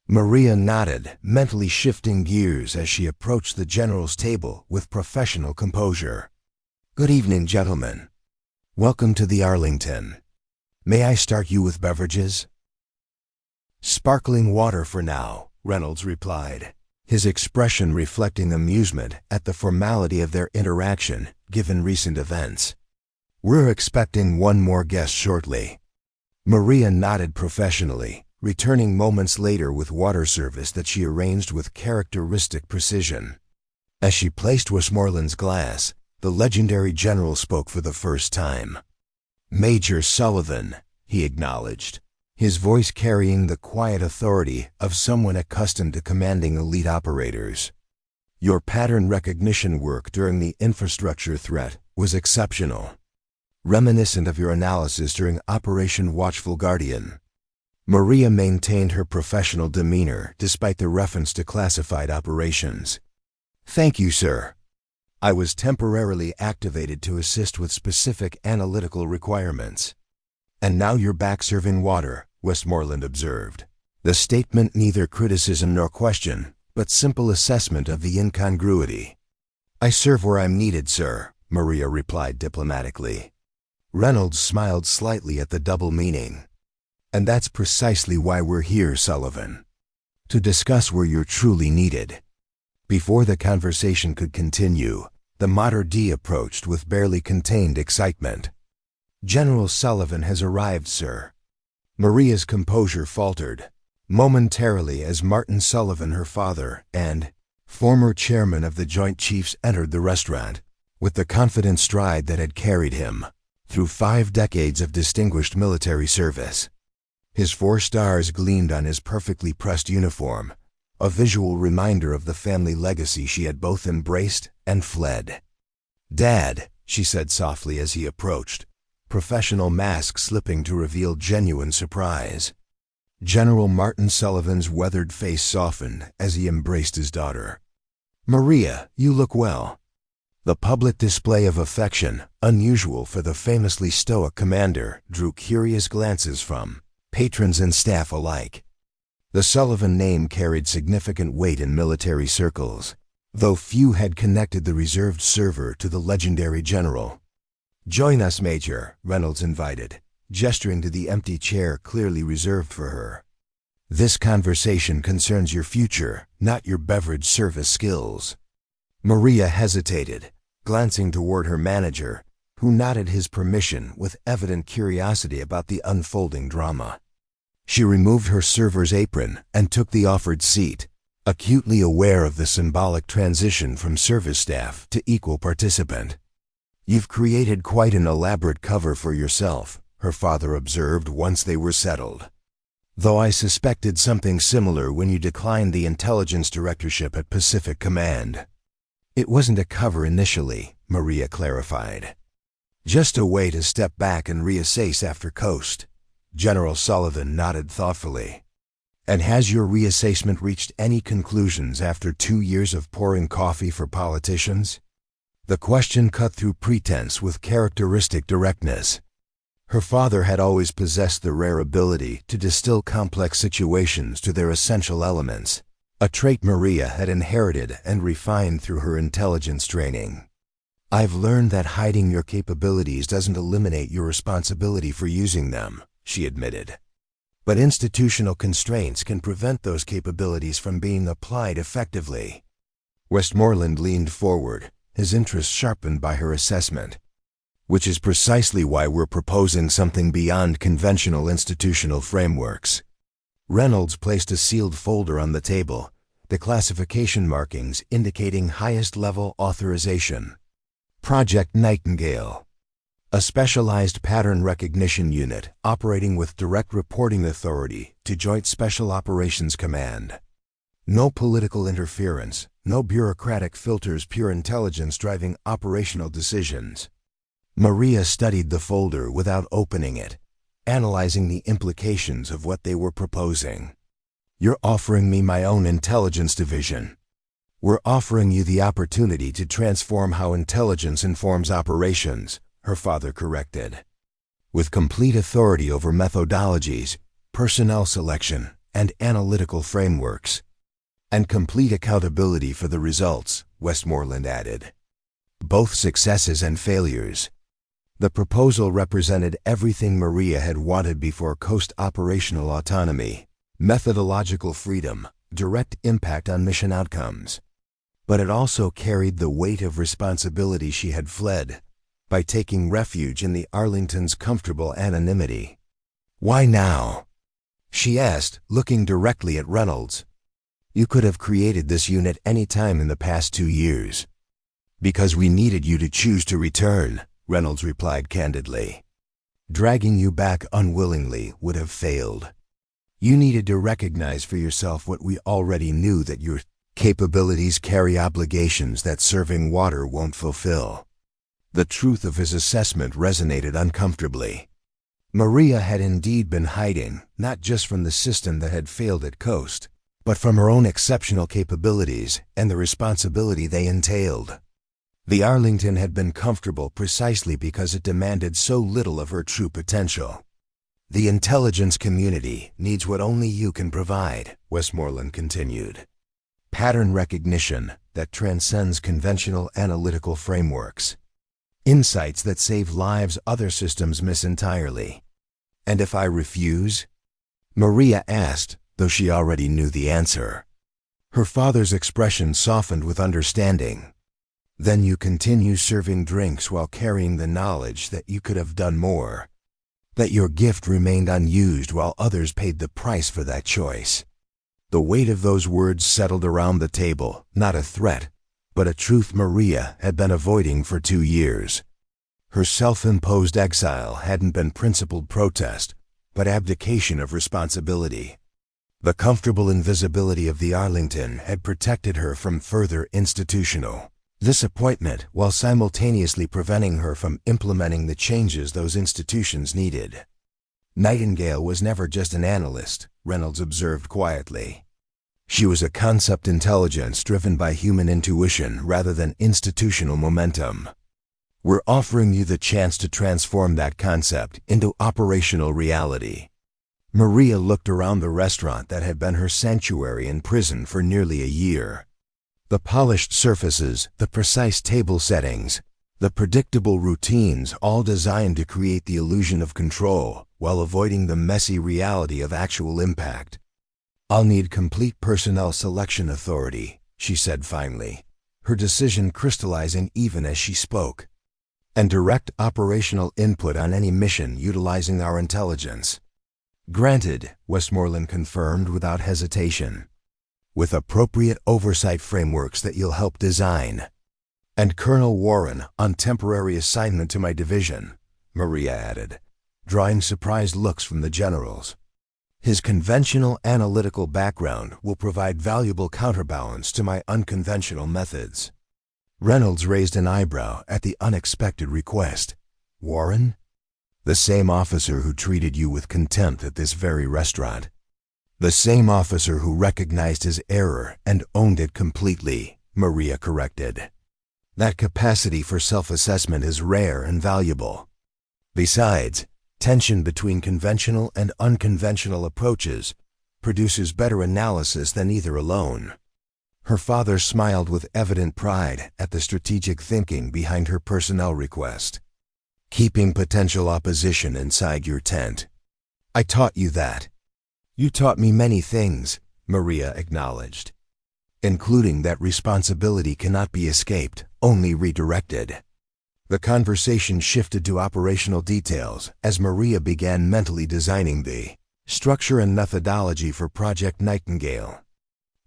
Maria nodded, mentally shifting gears as she approached the general's table with professional composure. "Good evening, gentlemen. Welcome to the Arlington. May I start you with beverages?" "Sparkling water for now," Reynolds replied, his expression reflecting amusement at the formality of their interaction, given recent events. "We're expecting one more guest shortly." Maria nodded professionally, returning moments later with water service that she arranged with characteristic precision. As she placed Westmoreland's glass, the legendary general spoke for the first time. "Major Sullivan," he acknowledged, his voice carrying the quiet authority of someone accustomed to commanding elite operators. "Your pattern recognition work during the infrastructure threat was exceptional, reminiscent of your analysis during Operation Watchful Guardian." Maria maintained her professional demeanor despite the reference to classified operations. "Thank you, sir. I was temporarily activated to assist with specific analytical requirements." "And now you're back serving water," Westmoreland observed. The statement neither criticism nor question, but simple assessment of the incongruity. "I serve where I'm needed, sir," Maria replied diplomatically. Reynolds smiled slightly at the double meaning. "And that's precisely why we're here, Sullivan. To discuss where you're truly needed." Before the conversation could continue, the Mater D approached with barely contained excitement. "General Sullivan has arrived, sir." Maria's composure faltered momentarily as Martin Sullivan, her father, and former chairman of the Joint Chiefs entered the restaurant, with the confident stride that had carried him through 5 decades of distinguished military service. His 4 stars gleamed on his perfectly pressed uniform, a visual reminder of the family legacy she had both embraced and fled. "Dad," she said softly as he approached, professional mask slipping to reveal genuine surprise. General Martin Sullivan's weathered face softened as he embraced his daughter. "Maria, you look well." The public display of affection, unusual for the famously stoic commander, drew curious glances from patrons and staff alike. The Sullivan name carried significant weight in military circles, though few had connected the reserved server to the legendary general. "Join us, Major," Reynolds invited, gesturing to the empty chair clearly reserved for her. "This conversation concerns your future, not your beverage service skills." Maria hesitated, glancing toward her manager, who nodded his permission with evident curiosity about the unfolding drama. She removed her server's apron and took the offered seat, acutely aware of the symbolic transition from service staff to equal participant. "You've created quite an elaborate cover for yourself," her father observed once they were settled. "Though I suspected something similar when you declined the intelligence directorship at Pacific Command." "It wasn't a cover initially," Maria clarified. "Just a way to step back and reassess after Coast." General Sullivan nodded thoughtfully. "And has your reassessment reached any conclusions after 2 years of pouring coffee for politicians?" The question cut through pretense with characteristic directness. Her father had always possessed the rare ability to distill complex situations to their essential elements, a trait Maria had inherited and refined through her intelligence training. "I've learned that hiding your capabilities doesn't eliminate your responsibility for using them," she admitted. "But institutional constraints can prevent those capabilities from being applied effectively." Westmoreland leaned forward, his interest sharpened by her assessment. "Which is precisely why we're proposing something beyond conventional institutional frameworks." Reynolds placed a sealed folder on the table, the classification markings indicating highest-level authorization. Project Nightingale, a specialized pattern recognition unit operating with direct reporting authority to Joint Special Operations Command. No political interference, no bureaucratic filters, pure intelligence driving operational decisions. Maria studied the folder without opening it, analyzing the implications of what they were proposing. "You're offering me my own intelligence division." "We're offering you the opportunity to transform how intelligence informs operations," her father corrected. "With complete authority over methodologies, personnel selection, and analytical frameworks. And complete accountability for the results," Westmoreland added. "Both successes and failures." The proposal represented everything Maria had wanted before Coast: operational autonomy, methodological freedom, direct impact on mission outcomes. But it also carried the weight of responsibility she had fled by taking refuge in the Arlington's comfortable anonymity. "Why now?" she asked, looking directly at Reynolds. "You could have created this unit any time in the past 2 years." "Because we needed you to choose to return," Reynolds replied candidly. "Dragging you back unwillingly would have failed. You needed to recognize for yourself what we already knew, that your capabilities carry obligations that serving water won't fulfill." The truth of his assessment resonated uncomfortably. Maria had indeed been hiding, not just from the system that had failed at Coast, but from her own exceptional capabilities and the responsibility they entailed. The Arlington had been comfortable precisely because it demanded so little of her true potential. "The intelligence community needs what only you can provide," Westmoreland continued. "Pattern recognition that transcends conventional analytical frameworks. Insights that save lives other systems miss entirely." "And if I refuse?" Maria asked, though she already knew the answer. Her father's expression softened with understanding. "Then you continue serving drinks while carrying the knowledge that you could have done more. That your gift remained unused while others paid the price for that choice." The weight of those words settled around the table, not a threat, but a truth Maria had been avoiding for 2 years. Her self-imposed exile hadn't been principled protest, but abdication of responsibility. The comfortable invisibility of the Arlington had protected her from further institutional disappointment while simultaneously preventing her from implementing the changes those institutions needed. "Nightingale was never just an analyst," Reynolds observed quietly. "She was a concept intelligence driven by human intuition rather than institutional momentum. We're offering you the chance to transform that concept into operational reality." Maria looked around the restaurant that had been her sanctuary in prison for nearly a year. The polished surfaces, the precise table settings, the predictable routines, all designed to create the illusion of control while avoiding the messy reality of actual impact. "I'll need complete personnel selection authority," she said finally, her decision crystallizing even as she spoke. "And direct operational input on any mission utilizing our intelligence." Granted, Westmoreland confirmed without hesitation. With appropriate oversight frameworks that you'll help design. And Colonel Warren on temporary assignment to my division, Maria added, drawing surprised looks from the generals. His conventional analytical background will provide valuable counterbalance to my unconventional methods. Reynolds raised an eyebrow at the unexpected request. Warren? The same officer who treated you with contempt at this very restaurant. The same officer who recognized his error and owned it completely, Maria corrected. That capacity for self-assessment is rare and valuable. Besides, tension between conventional and unconventional approaches produces better analysis than either alone. Her father smiled with evident pride at the strategic thinking behind her personnel request. Keeping potential opposition inside your tent. I taught you that. You taught me many things, Maria acknowledged, including that responsibility cannot be escaped, only redirected. The conversation shifted to operational details as Maria began mentally designing the structure and methodology for Project Nightingale.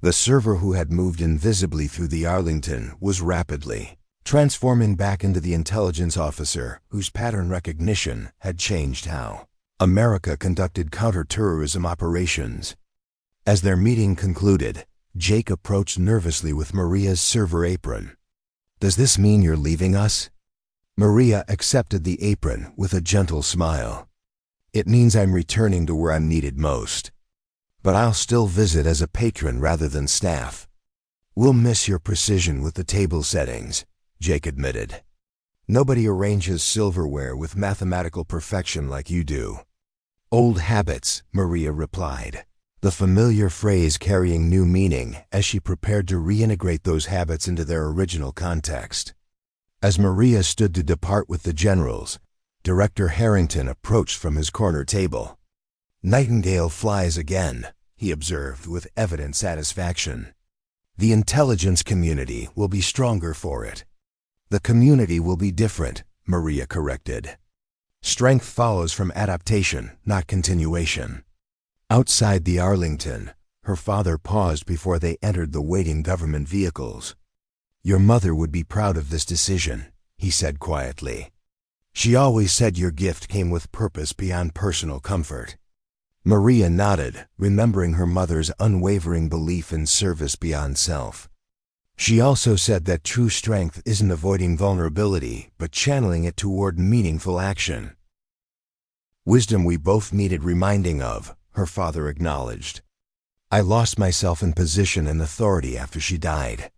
The server who had moved invisibly through the Arlington was rapidly transforming back into the intelligence officer whose pattern recognition had changed how America conducted counterterrorism operations. As their meeting concluded, Jake approached nervously with Maria's server apron. Does this mean you're leaving us? Maria accepted the apron with a gentle smile. It means I'm returning to where I'm needed most. But I'll still visit as a patron rather than staff. We'll miss your precision with the table settings, Jake admitted. Nobody arranges silverware with mathematical perfection like you do. Old habits, Maria replied, the familiar phrase carrying new meaning as she prepared to reintegrate those habits into their original context. As Maria stood to depart with the generals, Director Harrington approached from his corner table. Nightingale flies again, he observed with evident satisfaction. The intelligence community will be stronger for it. The community will be different, Maria corrected. Strength follows from adaptation, not continuation. Outside the Arlington, her father paused before they entered the waiting government vehicles. Your mother would be proud of this decision, he said quietly. She always said your gift came with purpose beyond personal comfort. Maria nodded, remembering her mother's unwavering belief in service beyond self. She also said that true strength isn't avoiding vulnerability, but channeling it toward meaningful action. Wisdom we both needed reminding of, her father acknowledged. I lost myself in position and authority after she died.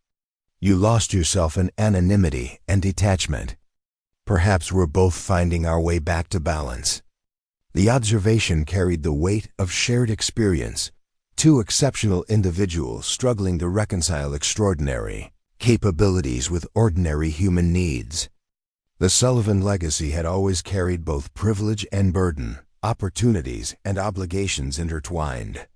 You lost yourself in anonymity and detachment. Perhaps we're both finding our way back to balance. The observation carried the weight of shared experience. Two exceptional individuals struggling to reconcile extraordinary capabilities with ordinary human needs. The Sullivan legacy had always carried both privilege and burden, opportunities and obligations intertwined.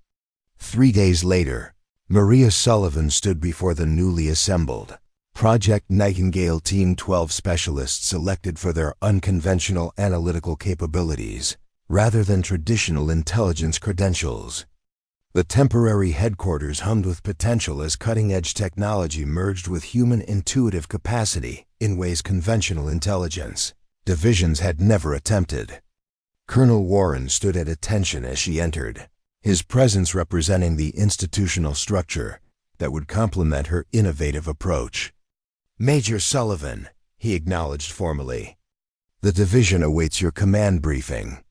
3 days later, Maria Sullivan stood before the newly assembled Project Nightingale Team 12 specialists selected for their unconventional analytical capabilities, rather than traditional intelligence credentials. The temporary headquarters hummed with potential as cutting-edge technology merged with human intuitive capacity in ways conventional intelligence divisions had never attempted. Colonel Warren stood at attention as she entered, his presence representing the institutional structure that would complement her innovative approach. Major Sullivan, he acknowledged formally. The division awaits your command briefing.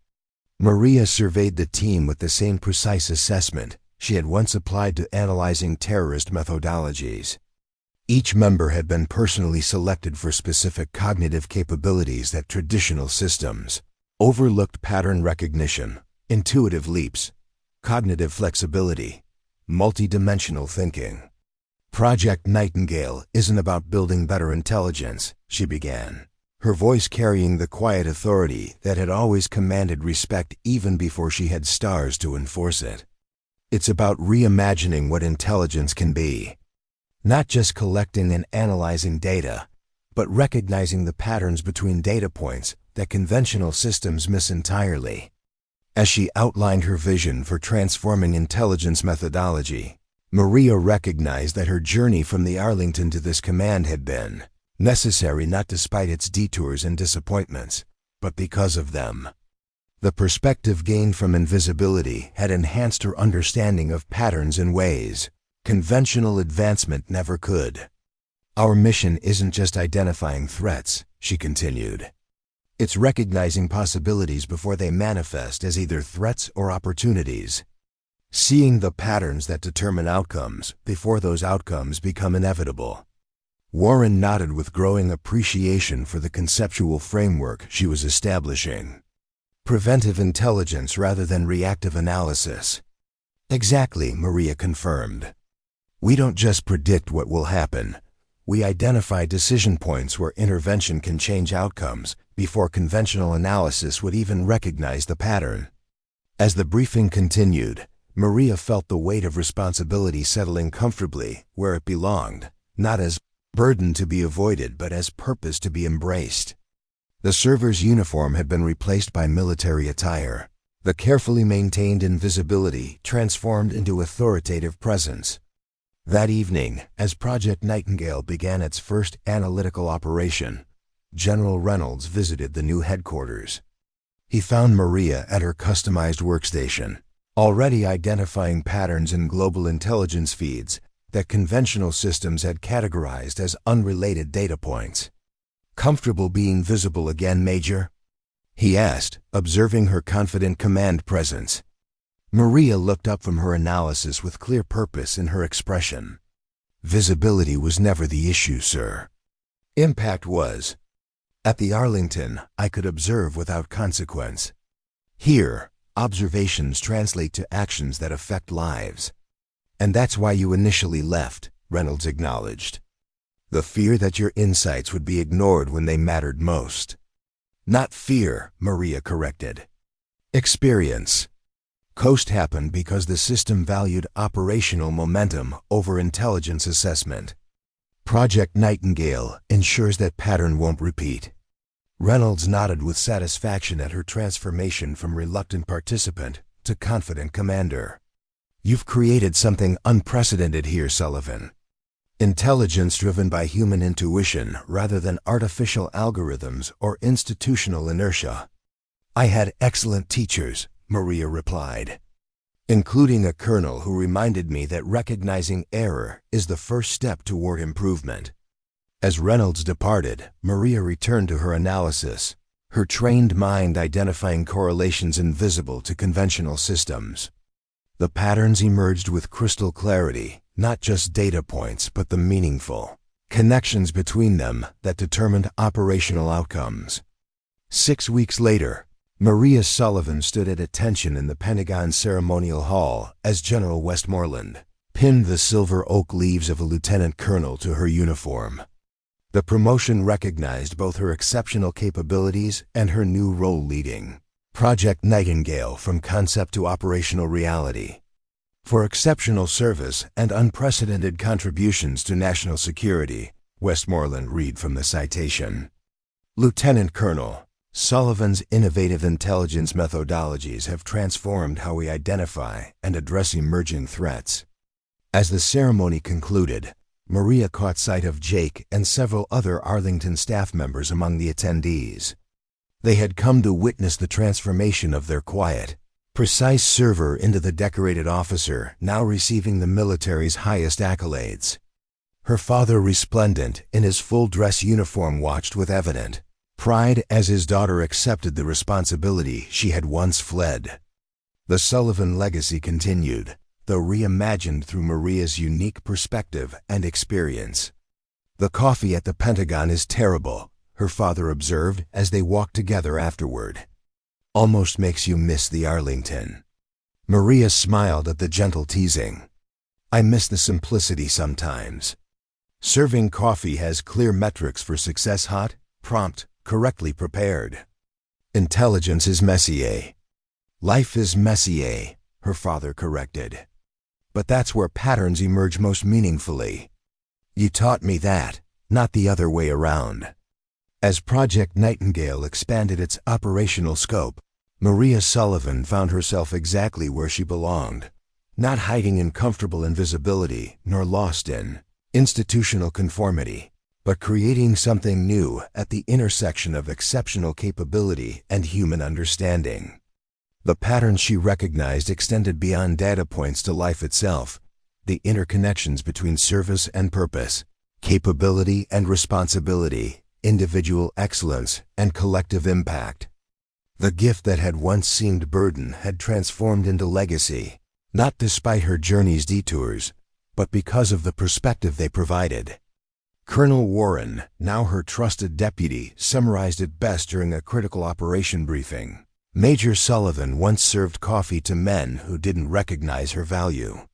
Maria surveyed the team with the same precise assessment she had once applied to analyzing terrorist methodologies. Each member had been personally selected for specific cognitive capabilities that traditional systems overlooked: pattern recognition, intuitive leaps, cognitive flexibility, multidimensional thinking. Project Nightingale isn't about building better intelligence, she began, her voice carrying the quiet authority that had always commanded respect even before she had stars to enforce it. It's about reimagining what intelligence can be. Not just collecting and analyzing data, but recognizing the patterns between data points that conventional systems miss entirely. As she outlined her vision for transforming intelligence methodology, Maria recognized that her journey from the Arlington to this command had been necessary not despite its detours and disappointments, but because of them. The perspective gained from invisibility had enhanced her understanding of patterns in ways conventional advancement never could. Our mission isn't just identifying threats, she continued. It's recognizing possibilities before they manifest as either threats or opportunities. Seeing the patterns that determine outcomes before those outcomes become inevitable. Warren nodded with growing appreciation for the conceptual framework she was establishing. Preventive intelligence rather than reactive analysis. Exactly, Maria confirmed. We don't just predict what will happen. We identify decision points where intervention can change outcomes before conventional analysis would even recognize the pattern. As the briefing continued, Maria felt the weight of responsibility settling comfortably where it belonged, not as burden to be avoided but as purpose to be embraced. The server's uniform had been replaced by military attire. The carefully maintained invisibility transformed into authoritative presence. That evening, as Project Nightingale began its first analytical operation, General Reynolds visited the new headquarters. He found Maria at her customized workstation, already identifying patterns in global intelligence feeds that conventional systems had categorized as unrelated data points. "Comfortable being visible again, Major?" he asked, observing her confident command presence. Maria looked up from her analysis with clear purpose in her expression. "Visibility was never the issue, sir. Impact was. At the Arlington, I could observe without consequence. Here, observations translate to actions that affect lives. And that's why you initially left," Reynolds acknowledged. "The fear that your insights would be ignored when they mattered most." "Not fear," Maria corrected. "Experience. Coast happened because the system valued operational momentum over intelligence assessment. Project Nightingale ensures that pattern won't repeat." Reynolds nodded with satisfaction at her transformation from reluctant participant to confident commander. "You've created something unprecedented here, Sullivan. Intelligence driven by human intuition rather than artificial algorithms or institutional inertia." "I had excellent teachers," Maria replied, "including a colonel who reminded me that recognizing error is the first step toward improvement." As Reynolds departed, Maria returned to her analysis, her trained mind identifying correlations invisible to conventional systems. The patterns emerged with crystal clarity, not just data points but the meaningful connections between them that determined operational outcomes. 6 weeks later, Maria Sullivan stood at attention in the Pentagon ceremonial hall as General Westmoreland pinned the silver oak leaves of a lieutenant colonel to her uniform. The promotion recognized both her exceptional capabilities and her new role leading Project Nightingale from concept to operational reality. For exceptional service and unprecedented contributions to national security, Westmoreland read from the citation. Lieutenant Colonel, Sullivan's innovative intelligence methodologies have transformed how we identify and address emerging threats. As the ceremony concluded, Maria caught sight of Jake and several other Arlington staff members among the attendees. They had come to witness the transformation of their quiet, precise server into the decorated officer now receiving the military's highest accolades. Her father, resplendent in his full-dress uniform, watched with evident pride as his daughter accepted the responsibility she had once fled. The Sullivan legacy continued, though reimagined through Maria's unique perspective and experience. "The coffee at the Pentagon is terrible," her father observed as they walked together afterward. "Almost makes you miss the Arlington." Maria smiled at the gentle teasing. "I miss the simplicity sometimes. Serving coffee has clear metrics for success: hot, prompt, correctly prepared. Intelligence is messier. Life is messier," her father corrected. "But that's where patterns emerge most meaningfully. You taught me that, not the other way around." As Project Nightingale expanded its operational scope, Maria Sullivan found herself exactly where she belonged, not hiding in comfortable invisibility nor lost in institutional conformity, but creating something new at the intersection of exceptional capability and human understanding. The patterns she recognized extended beyond data points to life itself, the interconnections between service and purpose, capability and responsibility, individual excellence and collective impact. The gift that had once seemed burden had transformed into legacy, not despite her journey's detours, but because of the perspective they provided. Colonel Warren, now her trusted deputy, summarized it best during a critical operation briefing. Major Sullivan once served coffee to men who didn't recognize her value.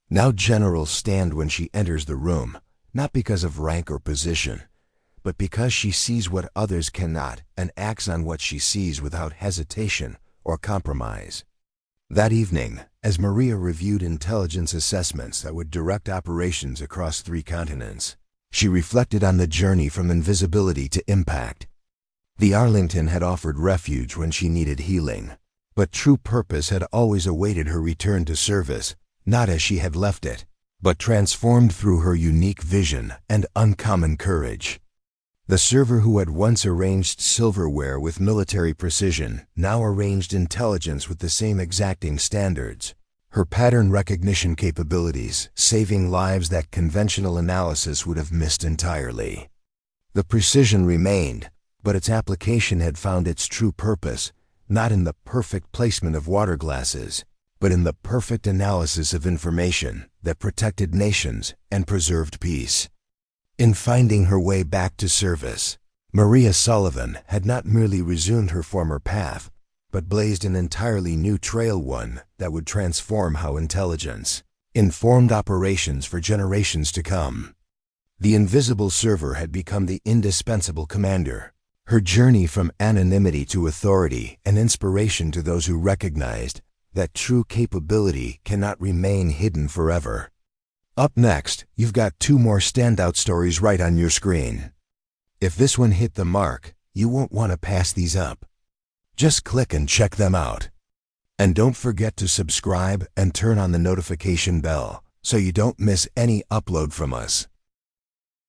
Now generals stand when she enters the room, not because of rank or position, but because she sees what others cannot and acts on what she sees without hesitation or compromise. That evening, as Maria reviewed intelligence assessments that would direct operations across 3 continents, she reflected on the journey from invisibility to impact. The Arlington had offered refuge when she needed healing, but true purpose had always awaited her return to service, not as she had left it, but transformed through her unique vision and uncommon courage. The server who had once arranged silverware with military precision now arranged intelligence with the same exacting standards. Her pattern recognition capabilities saving lives that conventional analysis would have missed entirely. The precision remained, but its application had found its true purpose, not in the perfect placement of water glasses, but in the perfect analysis of information that protected nations and preserved peace. In finding her way back to service, Maria Sullivan had not merely resumed her former path, but blazed an entirely new trail, one that would transform how intelligence informed operations for generations to come. The invisible server had become the indispensable commander, her journey from anonymity to authority an inspiration to those who recognized that true capability cannot remain hidden forever. Up next, you've got 2 more standout stories right on your screen. If this one hit the mark, you won't want to pass these up. Just click and check them out. And don't forget to subscribe and turn on the notification bell so you don't miss any upload from us.